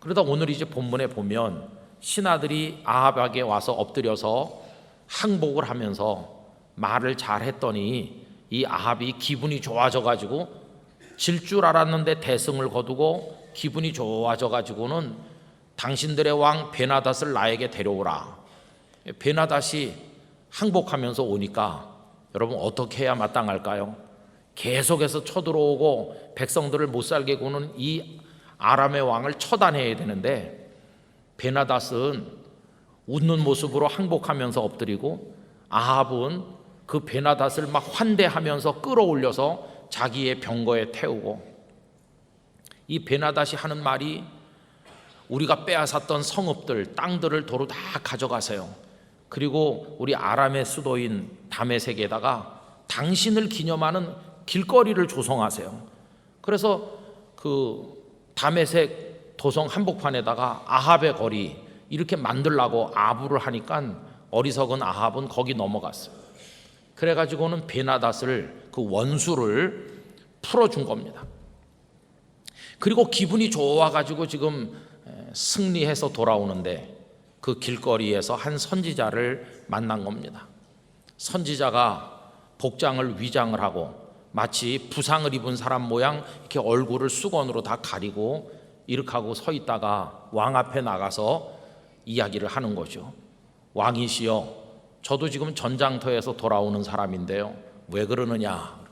[SPEAKER 1] 그러다 오늘 이제 본문에 보면 신하들이 아합에게 와서 엎드려서 항복을 하면서 말을 잘 했더니 이 아합이 기분이 좋아져 가지고 질 줄 알았는데 대승을 거두고 기분이 좋아져 가지고는 당신들의 왕 베나닷을 나에게 데려오라. 베나닷이 항복하면서 오니까 여러분 어떻게 해야 마땅할까요? 계속해서 쳐들어오고 백성들을 못 살게 구는 이 아람의 왕을 처단해야 되는데, 베나닷은 웃는 모습으로 항복하면서 엎드리고 아합은 그 베나닷을 막 환대하면서 끌어올려서 자기의 병거에 태우고, 이 베나닷이 하는 말이 우리가 빼앗았던 성읍들, 땅들을 도로 다 가져가세요. 그리고 우리 아람의 수도인 다메섹에다가 당신을 기념하는 길거리를 조성하세요. 그래서 그 다메섹 도성 한복판에다가 아합의 거리 이렇게 만들라고 아부를 하니까 어리석은 아합은 거기 넘어갔어요. 그래가지고는 베나닷을, 그 원수를 풀어준 겁니다. 그리고 기분이 좋아가지고 지금 승리해서 돌아오는데 그 길거리에서 한 선지자를 만난 겁니다. 선지자가 복장을 위장을 하고 마치 부상을 입은 사람 모양 이렇게 얼굴을 수건으로 다 가리고 이렇게 하고 서 있다가 왕 앞에 나가서 이야기를 하는 거죠. 왕이시여, 저도 지금 전장터에서 돌아오는 사람인데요, 왜 그러느냐.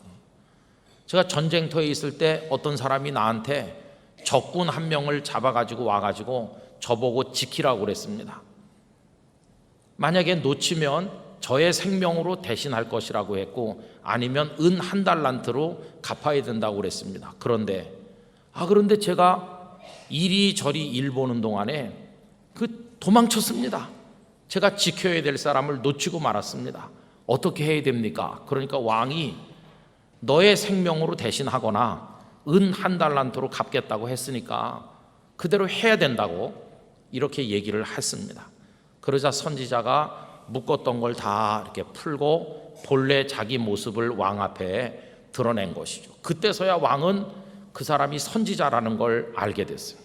[SPEAKER 1] 제가 전쟁터에 있을 때 어떤 사람이 나한테 적군 한 명을 잡아가지고 와가지고 저보고 지키라고 그랬습니다. 만약에 놓치면 저의 생명으로 대신할 것이라고 했고, 아니면 은 1달란트로 갚아야 된다고 그랬습니다. 그런데 제가 이리저리 일 보는 동안에 도망쳤습니다. 제가 지켜야 될 사람을 놓치고 말았습니다. 어떻게 해야 됩니까? 그러니까 왕이 너의 생명으로 대신하거나 은 1달란트로 갚겠다고 했으니까 그대로 해야 된다고 이렇게 얘기를 했습니다. 그러자 선지자가 묶었던 걸 다 이렇게 풀고 본래 자기 모습을 왕 앞에 드러낸 것이죠. 그때서야 왕은 그 사람이 선지자라는 걸 알게 됐어요.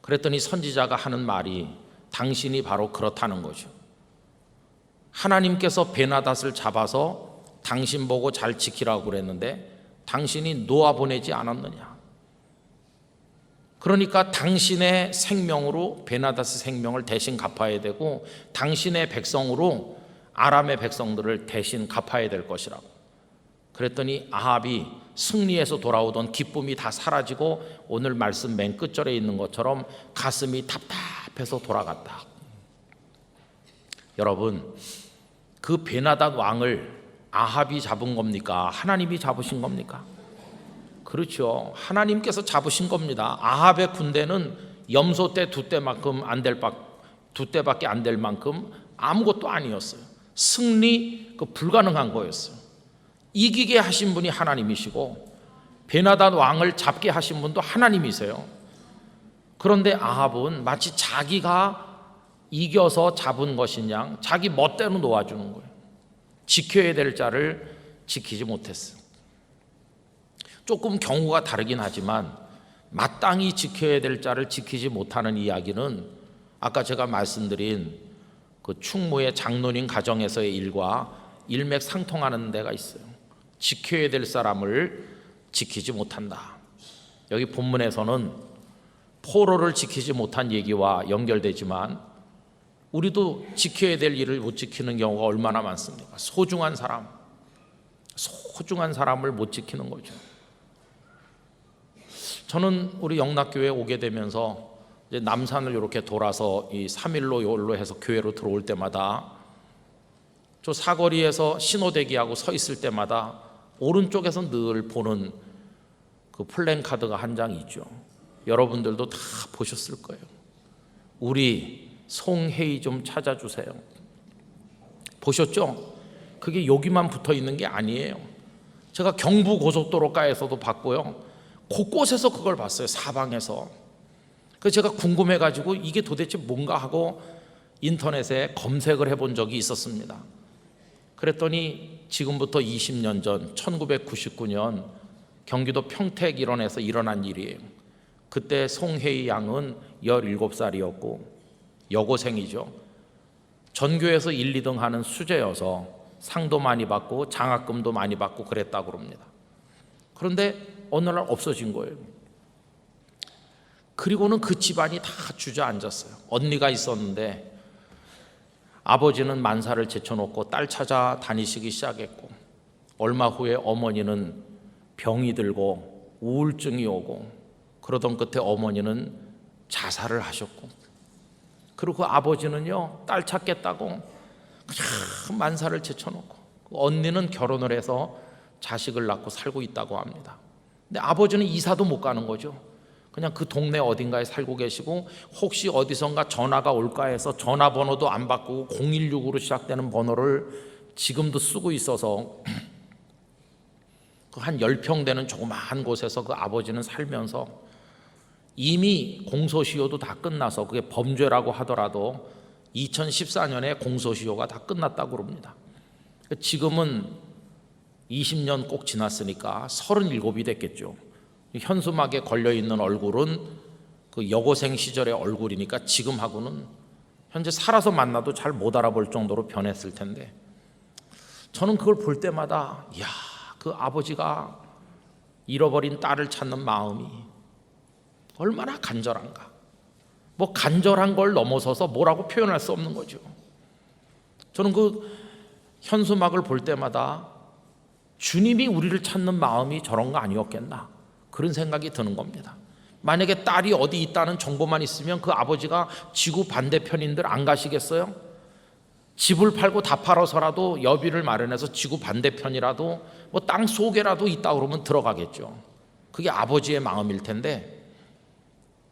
[SPEAKER 1] 그랬더니 선지자가 하는 말이 당신이 바로 그렇다는 거죠. 하나님께서 베나닷을 잡아서 당신 보고 잘 지키라고 그랬는데 당신이 놓아보내지 않았느냐. 그러니까 당신의 생명으로 베나닷의 생명을 대신 갚아야 되고, 당신의 백성으로 아람의 백성들을 대신 갚아야 될 것이라고. 그랬더니 아합이 승리해서 돌아오던 기쁨이 다 사라지고 오늘 말씀 맨 끝절에 있는 것처럼 가슴이 답답해서 돌아갔다. 여러분, 그 베나닷 왕을 아합이 잡은 겁니까? 하나님이 잡으신 겁니까? 그렇죠. 하나님께서 잡으신 겁니다. 아합의 군대는 염소 떼 2떼밖에 안 될 만큼 아무것도 아니었어요. 승리 불가능한 거였어요. 이기게 하신 분이 하나님이시고 베나닷 왕을 잡게 하신 분도 하나님이세요. 그런데 아합은 마치 자기가 이겨서 잡은 것이냐 자기 멋대로 놓아주는 거예요. 지켜야 될 자를 지키지 못했어요. 조금 경우가 다르긴 하지만 마땅히 지켜야 될 자를 지키지 못하는 이야기는 아까 제가 말씀드린 그 충무의 장로님 가정에서의 일과 일맥상통하는 데가 있어요. 지켜야 될 사람을 지키지 못한다. 여기 본문에서는 포로를 지키지 못한 얘기와 연결되지만 우리도 지켜야 될 일을 못 지키는 경우가 얼마나 많습니까? 소중한 사람을 못 지키는 거죠. 저는 우리 영락교회에 오게 되면서 이제 남산을 이렇게 돌아서 이 3일로 요일로 해서 교회로 들어올 때마다 저 사거리에서 신호대기하고 서 있을 때마다 오른쪽에서 늘 보는 그 플랜카드가 한 장 있죠. 여러분들도 다 보셨을 거예요. 우리 송혜이 좀 찾아주세요. 보셨죠? 그게 여기만 붙어 있는 게 아니에요. 제가 경부고속도로가에서도 봤고요. 곳곳에서 그걸 봤어요. 사방에서. 그래서 제가 궁금해가지고 이게 도대체 뭔가 하고 인터넷에 검색을 해본 적이 있었습니다. 그랬더니 지금부터 20년 전 1999년 경기도 평택 일원에서 일어난 일이에요. 그때 송혜이 양은 17살이었고 여고생이죠. 전교에서 1, 2등 하는 수재여서 상도 많이 받고 장학금도 많이 받고 그랬다고 합니다. 그런데 어느 날 없어진 거예요. 그리고는 그 집안이 다 주저앉았어요. 언니가 있었는데 아버지는 만사를 제쳐놓고 딸 찾아 다니시기 시작했고, 얼마 후에 어머니는 병이 들고 우울증이 오고, 그러던 끝에 어머니는 자살을 하셨고, 그리고 아버지는요 딸 찾겠다고 그냥 만사를 제쳐놓고, 언니는 결혼을 해서 자식을 낳고 살고 있다고 합니다. 근데 아버지는 이사도 못 가는 거죠. 그냥 그 동네 어딘가에 살고 계시고, 혹시 어디선가 전화가 올까 해서 전화번호도 안 바꾸고 016으로 시작되는 번호를 지금도 쓰고 있어서 한 10평 되는 조그마한 곳에서 그 아버지는 살면서 이미 공소시효도 다 끝나서, 그게 범죄라고 하더라도 2014년에 공소시효가 다 끝났다고 그럽니다. 지금은 20년 꼭 지났으니까 37이 됐겠죠. 현수막에 걸려있는 얼굴은 그 여고생 시절의 얼굴이니까 지금하고는 현재 살아서 만나도 잘 못 알아볼 정도로 변했을 텐데, 저는 그걸 볼 때마다 이야, 그 아버지가 잃어버린 딸을 찾는 마음이 얼마나 간절한가. 뭐 간절한 걸 넘어서서 뭐라고 표현할 수 없는 거죠. 저는 그 현수막을 볼 때마다 주님이 우리를 찾는 마음이 저런 거 아니었겠나, 그런 생각이 드는 겁니다. 만약에 딸이 어디 있다는 정보만 있으면 그 아버지가 지구 반대편인들 안 가시겠어요? 집을 팔고 다 팔아서라도 여비를 마련해서 지구 반대편이라도 뭐 땅 속에라도 있다 그러면 들어가겠죠. 그게 아버지의 마음일 텐데,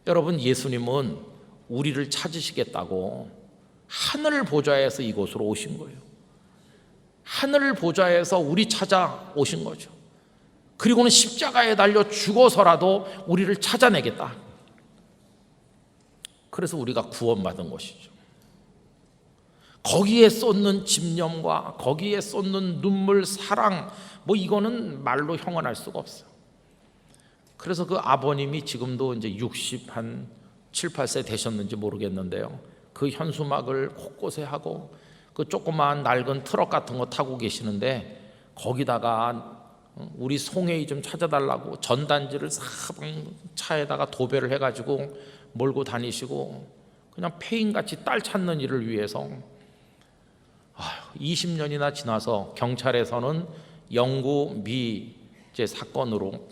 [SPEAKER 1] 여러분, 예수님은 우리를 찾으시겠다고 하늘 보좌에서 이곳으로 오신 거예요. 하늘 보좌에서 우리 찾아 오신 거죠. 그리고는 십자가에 달려 죽어서라도 우리를 찾아내겠다. 그래서 우리가 구원받은 것이죠. 거기에 쏟는 집념과 거기에 쏟는 눈물, 사랑, 뭐 이거는 말로 형언할 수가 없어요. 그래서 그 아버님이 지금도 이제 67, 8세 되셨는지 모르겠는데요, 그 현수막을 곳곳에 하고 그 조그마한 낡은 트럭 같은 거 타고 계시는데, 거기다가 우리 송혜이 좀 찾아달라고 전단지를 사방 차에다가 도배를 해가지고 몰고 다니시고, 그냥 폐인같이 딸 찾는 일을 위해서 20년이나 지나서 경찰에서는 영구 미제 사건으로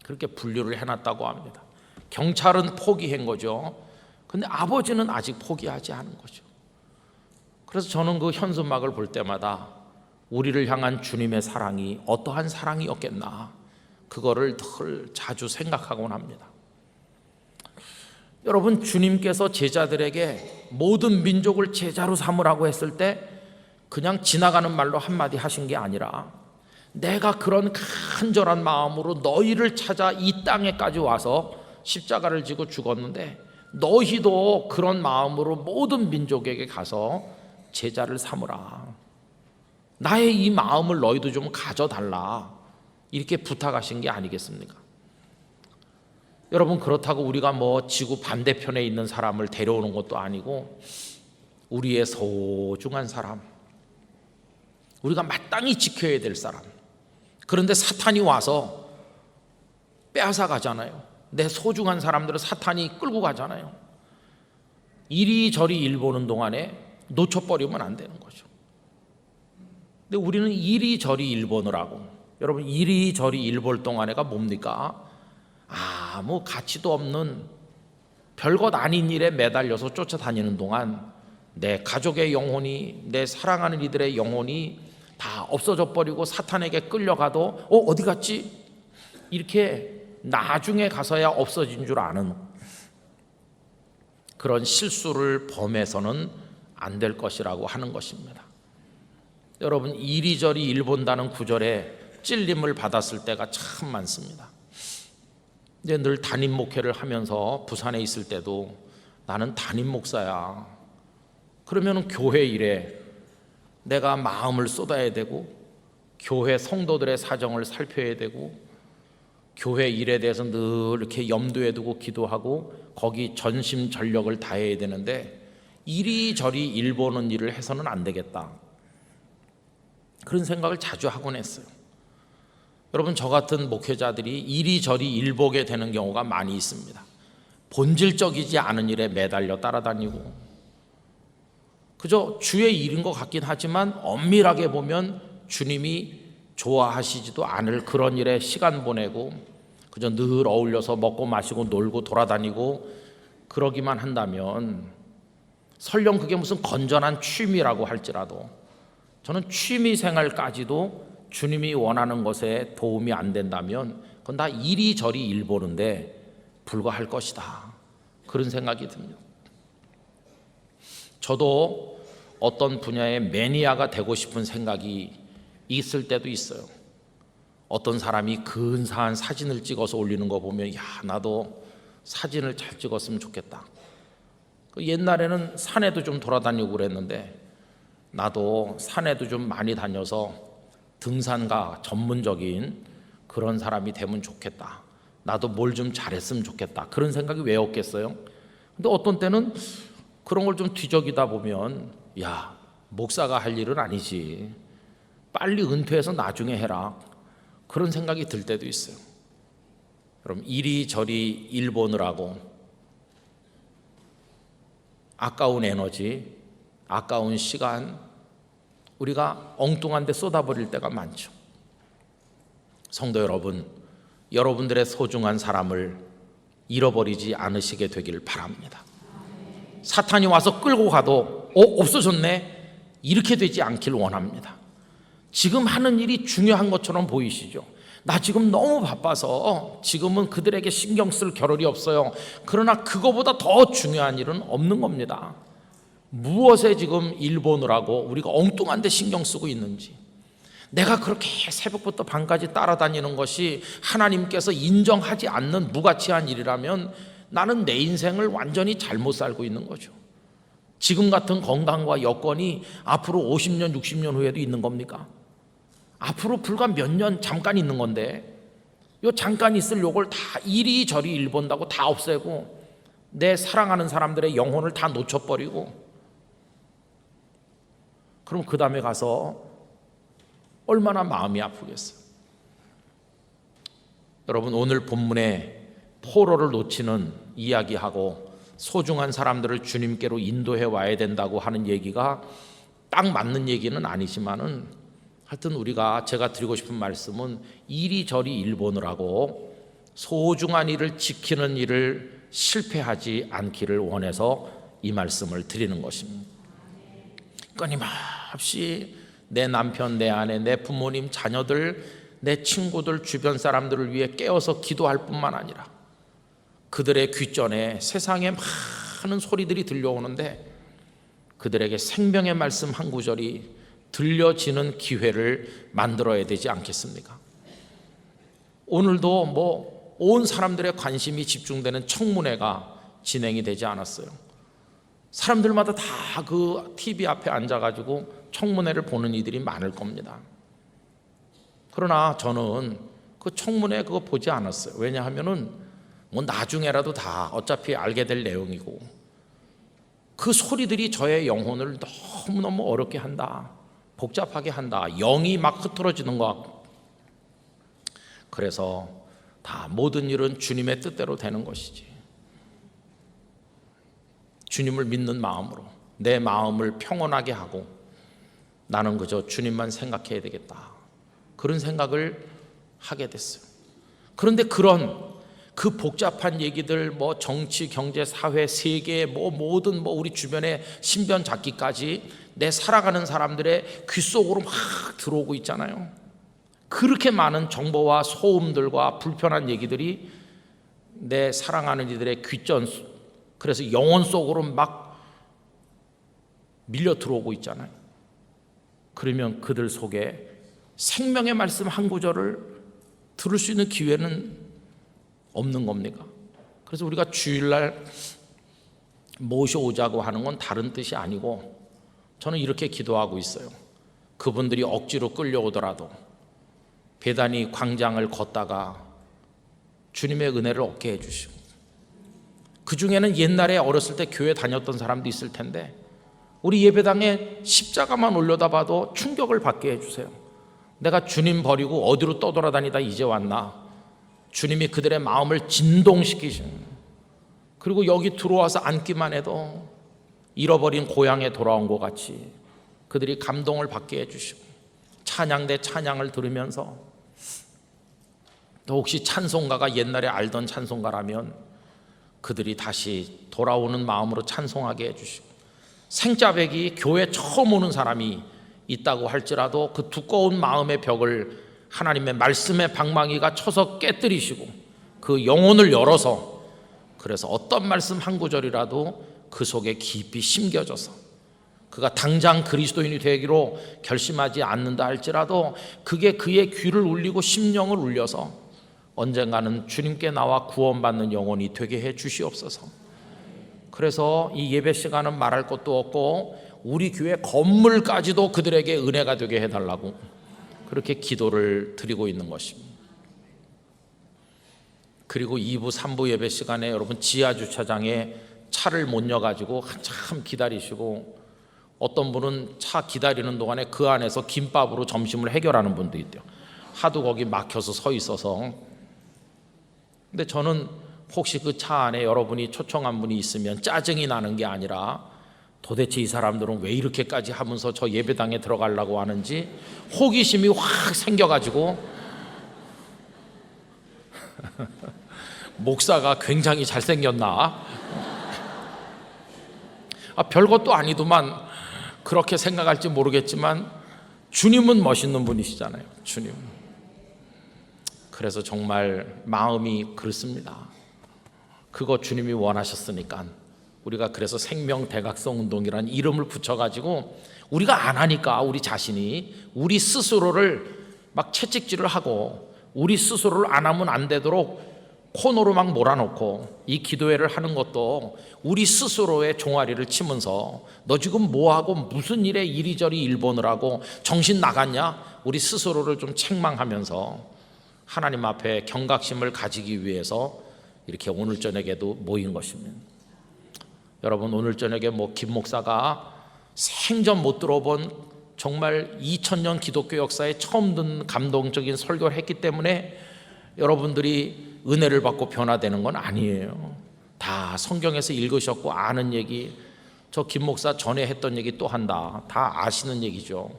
[SPEAKER 1] 그렇게 분류를 해놨다고 합니다. 경찰은 포기한 거죠. 근데 아버지는 아직 포기하지 않은 거죠. 그래서 저는 그 현수막을 볼 때마다 우리를 향한 주님의 사랑이 어떠한 사랑이었겠나, 그거를 늘 자주 생각하곤 합니다. 여러분, 주님께서 제자들에게 모든 민족을 제자로 삼으라고 했을 때 그냥 지나가는 말로 한마디 하신 게 아니라, 내가 그런 간절한 마음으로 너희를 찾아 이 땅에까지 와서 십자가를 지고 죽었는데, 너희도 그런 마음으로 모든 민족에게 가서 제자를 삼으라. 나의 이 마음을 너희도 좀 가져달라. 이렇게 부탁하신 게 아니겠습니까? 여러분, 그렇다고 우리가 뭐 지구 반대편에 있는 사람을 데려오는 것도 아니고, 우리의 소중한 사람, 우리가 마땅히 지켜야 될 사람, 그런데 사탄이 와서 빼앗아 가잖아요. 내 소중한 사람들을 사탄이 끌고 가잖아요. 이리저리 일 보는 동안에 놓쳐버리면 안 되는 거죠. 근데 우리는 이리저리 일 보느라고, 여러분, 이리저리 일 볼 동안에가 뭡니까? 아무 가치도 없는 별것 아닌 일에 매달려서 쫓아다니는 동안 내 가족의 영혼이, 내 사랑하는 이들의 영혼이 다 없어져 버리고 사탄에게 끌려가도 어디 갔지? 이렇게 나중에 가서야 없어진 줄 아는 그런 실수를 범해서는 안 될 것이라고 하는 것입니다. 여러분, 이리저리 일 본다는 구절에 찔림을 받았을 때가 참 많습니다. 이제 늘 담임 목회를 하면서 부산에 있을 때도 나는 담임 목사야. 그러면 교회 일에 내가 마음을 쏟아야 되고, 교회 성도들의 사정을 살펴야 되고, 교회 일에 대해서 늘 이렇게 염두에 두고 기도하고 거기 전심전력을 다해야 되는데, 이리저리 일 보는 일을 해서는 안 되겠다, 그런 생각을 자주 하곤 했어요. 여러분, 저 같은 목회자들이 이리저리 일 보게 되는 경우가 많이 있습니다. 본질적이지 않은 일에 매달려 따라다니고, 그저 주의 일인 것 같긴 하지만 엄밀하게 보면 주님이 좋아하시지도 않을 그런 일에 시간 보내고, 그저 늘 어울려서 먹고 마시고 놀고 돌아다니고 그러기만 한다면, 설령 그게 무슨 건전한 취미라고 할지라도 저는 취미 생활까지도 주님이 원하는 것에 도움이 안 된다면 그건 다 이리저리 일 보는데 불과할 것이다, 그런 생각이 듭니다. 저도 어떤 분야의 매니아가 되고 싶은 생각이 있을 때도 있어요. 어떤 사람이 근사한 사진을 찍어서 올리는 거 보면, 야, 나도 사진을 잘 찍었으면 좋겠다. 옛날에는 산에도 좀 돌아다니고 그랬는데, 나도 산에도 좀 많이 다녀서 등산가 전문적인 그런 사람이 되면 좋겠다. 나도 뭘 좀 잘했으면 좋겠다, 그런 생각이 왜 없겠어요? 근데 어떤 때는 그런 걸 좀 뒤적이다 보면, 야, 목사가 할 일은 아니지. 빨리 은퇴해서 나중에 해라, 그런 생각이 들 때도 있어요. 여러분, 이리저리 일 보느라고 아까운 에너지, 아까운 시간, 우리가 엉뚱한 데 쏟아버릴 때가 많죠. 성도 여러분, 여러분들의 소중한 사람을 잃어버리지 않으시게 되길 바랍니다. 사탄이 와서 끌고 가도 없어졌네, 이렇게 되지 않길 원합니다. 지금 하는 일이 중요한 것처럼 보이시죠? 나 지금 너무 바빠서 지금은 그들에게 신경 쓸 겨를이 없어요. 그러나 그거보다 더 중요한 일은 없는 겁니다. 무엇에 지금 일 보느라고 우리가 엉뚱한 데 신경 쓰고 있는지, 내가 그렇게 새벽부터 밤까지 따라다니는 것이 하나님께서 인정하지 않는 무가치한 일이라면 나는 내 인생을 완전히 잘못 살고 있는 거죠. 지금 같은 건강과 여건이 앞으로 50년, 60년 후에도 있는 겁니까? 앞으로 불과 몇 년 잠깐 있는 건데, 요 잠깐 있을 요걸 다 이리저리 일 본다고 다 없애고 내 사랑하는 사람들의 영혼을 다 놓쳐버리고, 그럼 그 다음에 가서 얼마나 마음이 아프겠어요. 여러분, 오늘 본문에 포로를 놓치는 이야기하고 소중한 사람들을 주님께로 인도해 와야 된다고 하는 얘기가 딱 맞는 얘기는 아니지만은, 하여튼 제가 드리고 싶은 말씀은 이리저리 일 보느라고 소중한 일을 지키는 일을 실패하지 않기를 원해서 이 말씀을 드리는 것입니다. 끊임없이 내 남편, 내 아내, 내 부모님, 자녀들, 내 친구들, 주변 사람들을 위해 깨어서 기도할 뿐만 아니라 그들의 귓전에 세상의 많은 소리들이 들려오는데 그들에게 생명의 말씀 한 구절이 들려지는 기회를 만들어야 되지 않겠습니까? 오늘도 온 사람들의 관심이 집중되는 청문회가 진행이 되지 않았어요. 사람들마다 다 그 TV 앞에 앉아가지고 청문회를 보는 이들이 많을 겁니다. 그러나 저는 그 청문회 그거 보지 않았어요. 왜냐하면은 나중에라도 다 어차피 알게 될 내용이고, 그 소리들이 저의 영혼을 너무너무 어렵게 한다, 복잡하게 한다, 영이 막 흐트러지는 것 같고. 그래서 다 모든 일은 주님의 뜻대로 되는 것이지, 주님을 믿는 마음으로 내 마음을 평온하게 하고 나는 그저 주님만 생각해야 되겠다, 그런 생각을 하게 됐어요. 그런데 그 복잡한 얘기들, 정치, 경제, 사회, 세계, 모든 우리 주변의 신변잡기까지 내 살아가는 사람들의 귀 속으로 막 들어오고 있잖아요. 그렇게 많은 정보와 소음들과 불편한 얘기들이 내 사랑하는 이들의 귓전, 그래서 영혼 속으로 막 밀려 들어오고 있잖아요. 그러면 그들 속에 생명의 말씀 한 구절을 들을 수 있는 기회는 없는 겁니까? 그래서 우리가 주일날 모셔오자고 하는 건 다른 뜻이 아니고, 저는 이렇게 기도하고 있어요. 그분들이 억지로 끌려오더라도 베다니 광장을 걷다가 주님의 은혜를 얻게 해주시고, 그 중에는 옛날에 어렸을 때 교회 다녔던 사람도 있을 텐데 우리 예배당에 십자가만 올려다봐도 충격을 받게 해주세요. 내가 주님 버리고 어디로 떠돌아다니다 이제 왔나, 주님이 그들의 마음을 진동시키시는, 그리고 여기 들어와서 앉기만 해도 잃어버린 고향에 돌아온 것 같이 그들이 감동을 받게 해주시고, 찬양대 찬양을 들으면서 또 혹시 찬송가가 옛날에 알던 찬송가라면 그들이 다시 돌아오는 마음으로 찬송하게 해주시고, 생짜배기 교회 처음 오는 사람이 있다고 할지라도 그 두꺼운 마음의 벽을 하나님의 말씀의 방망이가 쳐서 깨뜨리시고 그 영혼을 열어서, 그래서 어떤 말씀 한 구절이라도 그 속에 깊이 심겨져서 그가 당장 그리스도인이 되기로 결심하지 않는다 할지라도 그게 그의 귀를 울리고 심령을 울려서 언젠가는 주님께 나와 구원받는 영혼이 되게 해 주시옵소서. 그래서 이 예배 시간은 말할 것도 없고 우리 교회 건물까지도 그들에게 은혜가 되게 해달라고 그렇게 기도를 드리고 있는 것입니다. 그리고 2부, 3부 예배 시간에 여러분 지하 주차장에 차를 못 여가지고 한참 기다리시고 어떤 분은 차 기다리는 동안에 그 안에서 김밥으로 점심을 해결하는 분도 있대요. 하도 거기 막혀서 서 있어서. 근데 저는 혹시 그 차 안에 여러분이 초청한 분이 있으면 짜증이 나는 게 아니라 도대체 이 사람들은 왜 이렇게까지 하면서 저 예배당에 들어가려고 하는지 호기심이 확 생겨가지고 목사가 굉장히 잘생겼나? 별것도 아니더만 그렇게 생각할지 모르겠지만 주님은 멋있는 분이시잖아요. 주님. 그래서 정말 마음이 그렇습니다. 그거 주님이 원하셨으니까 우리가 그래서 생명대각성 운동이라는 이름을 붙여가지고 우리가 안 하니까 우리 자신이 우리 스스로를 막 채찍질을 하고 우리 스스로를 안 하면 안 되도록 코너로 막 몰아놓고 이 기도회를 하는 것도 우리 스스로의 종아리를 치면서 너 지금 뭐하고 무슨 일에 이리저리 일 보느라고 정신 나갔냐? 우리 스스로를 좀 책망하면서 하나님 앞에 경각심을 가지기 위해서 이렇게 오늘 저녁에도 모인 것입니다. 여러분, 오늘 저녁에 김 목사가 생전 못 들어본 정말 2000년 기독교 역사에 처음 듣는 감동적인 설교를 했기 때문에 여러분들이 은혜를 받고 변화되는 건 아니에요. 다 성경에서 읽으셨고 아는 얘기, 저 김 목사 전에 했던 얘기 또 한다, 다 아시는 얘기죠.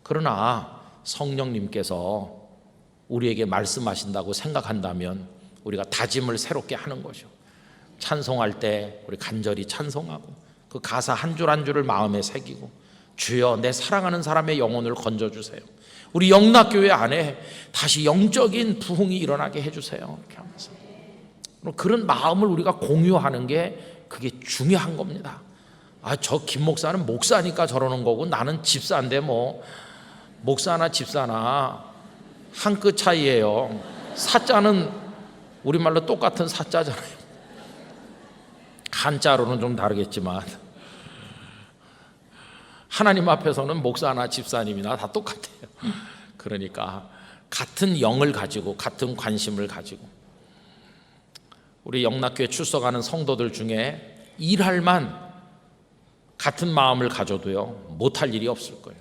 [SPEAKER 1] 그러나 성령님께서 우리에게 말씀하신다고 생각한다면 우리가 다짐을 새롭게 하는 거죠. 찬송할 때 우리 간절히 찬송하고 그 가사 한 줄 한 줄을 마음에 새기고 주여 내 사랑하는 사람의 영혼을 건져주세요. 우리 영락교회 안에 다시 영적인 부흥이 일어나게 해주세요. 이렇게 하면서 그런 마음을 우리가 공유하는 게 그게 중요한 겁니다. 저 김 목사는 목사니까 저러는 거고 나는 집사인데 목사나 집사나 한 끗 차이예요. 사자는 우리말로 똑같은 사자잖아요. 한자로는 좀 다르겠지만 하나님 앞에서는 목사나 집사님이나 다 똑같아요. 그러니까 같은 영을 가지고 같은 관심을 가지고 우리 영락교회 출석하는 성도들 중에 일할 만 같은 마음을 가져도요 못할 일이 없을 거예요.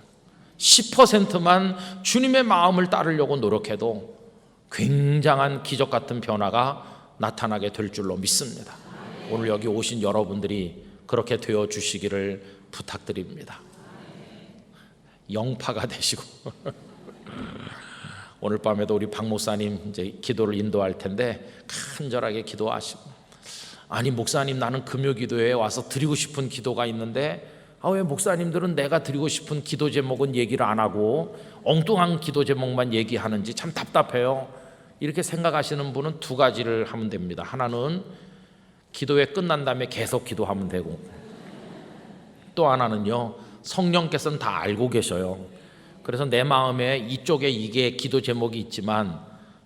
[SPEAKER 1] 10%만 주님의 마음을 따르려고 노력해도 굉장한 기적 같은 변화가 나타나게 될 줄로 믿습니다. 오늘 여기 오신 여러분들이 그렇게 되어 주시기를 부탁드립니다. 영파가 되시고 오늘 밤에도 우리 박 목사님 이제 기도를 인도할 텐데 간절하게 기도하시고, 아니 목사님 나는 금요기도에 와서 드리고 싶은 기도가 있는데 왜 목사님들은 내가 드리고 싶은 기도 제목은 얘기를 안 하고 엉뚱한 기도 제목만 얘기하는지 참 답답해요. 이렇게 생각하시는 분은 두 가지를 하면 됩니다. 하나는 기도회 끝난 다음에 계속 기도하면 되고, 또 하나는요 성령께서는 다 알고 계셔요. 그래서 내 마음에 이쪽에 이게 기도 제목이 있지만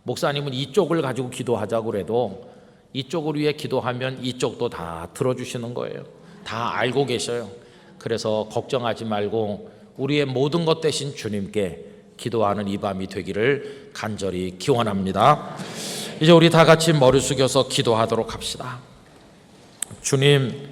[SPEAKER 1] 목사님은 이쪽을 가지고 기도하자고 그래도 이쪽을 위해 기도하면 이쪽도 다 들어주시는 거예요. 다 알고 계셔요. 그래서 걱정하지 말고 우리의 모든 것 대신 주님께 기도하는 이 밤이 되기를 간절히 기원합니다. 이제 우리 다 같이 머리 숙여서 기도하도록 합시다. 주님,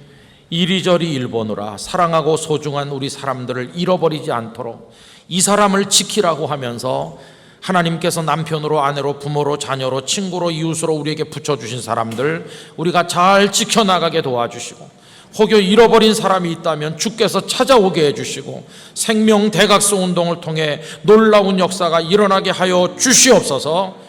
[SPEAKER 1] 이리저리 일 보느라 사랑하고 소중한 우리 사람들을 잃어버리지 않도록 이 사람을 지키라고 하면서 하나님께서 남편으로, 아내로, 부모로, 자녀로, 친구로, 이웃으로 우리에게 붙여주신 사람들 우리가 잘 지켜나가게 도와주시고, 혹여 잃어버린 사람이 있다면 주께서 찾아오게 해주시고 생명 대각성 운동을 통해 놀라운 역사가 일어나게 하여 주시옵소서.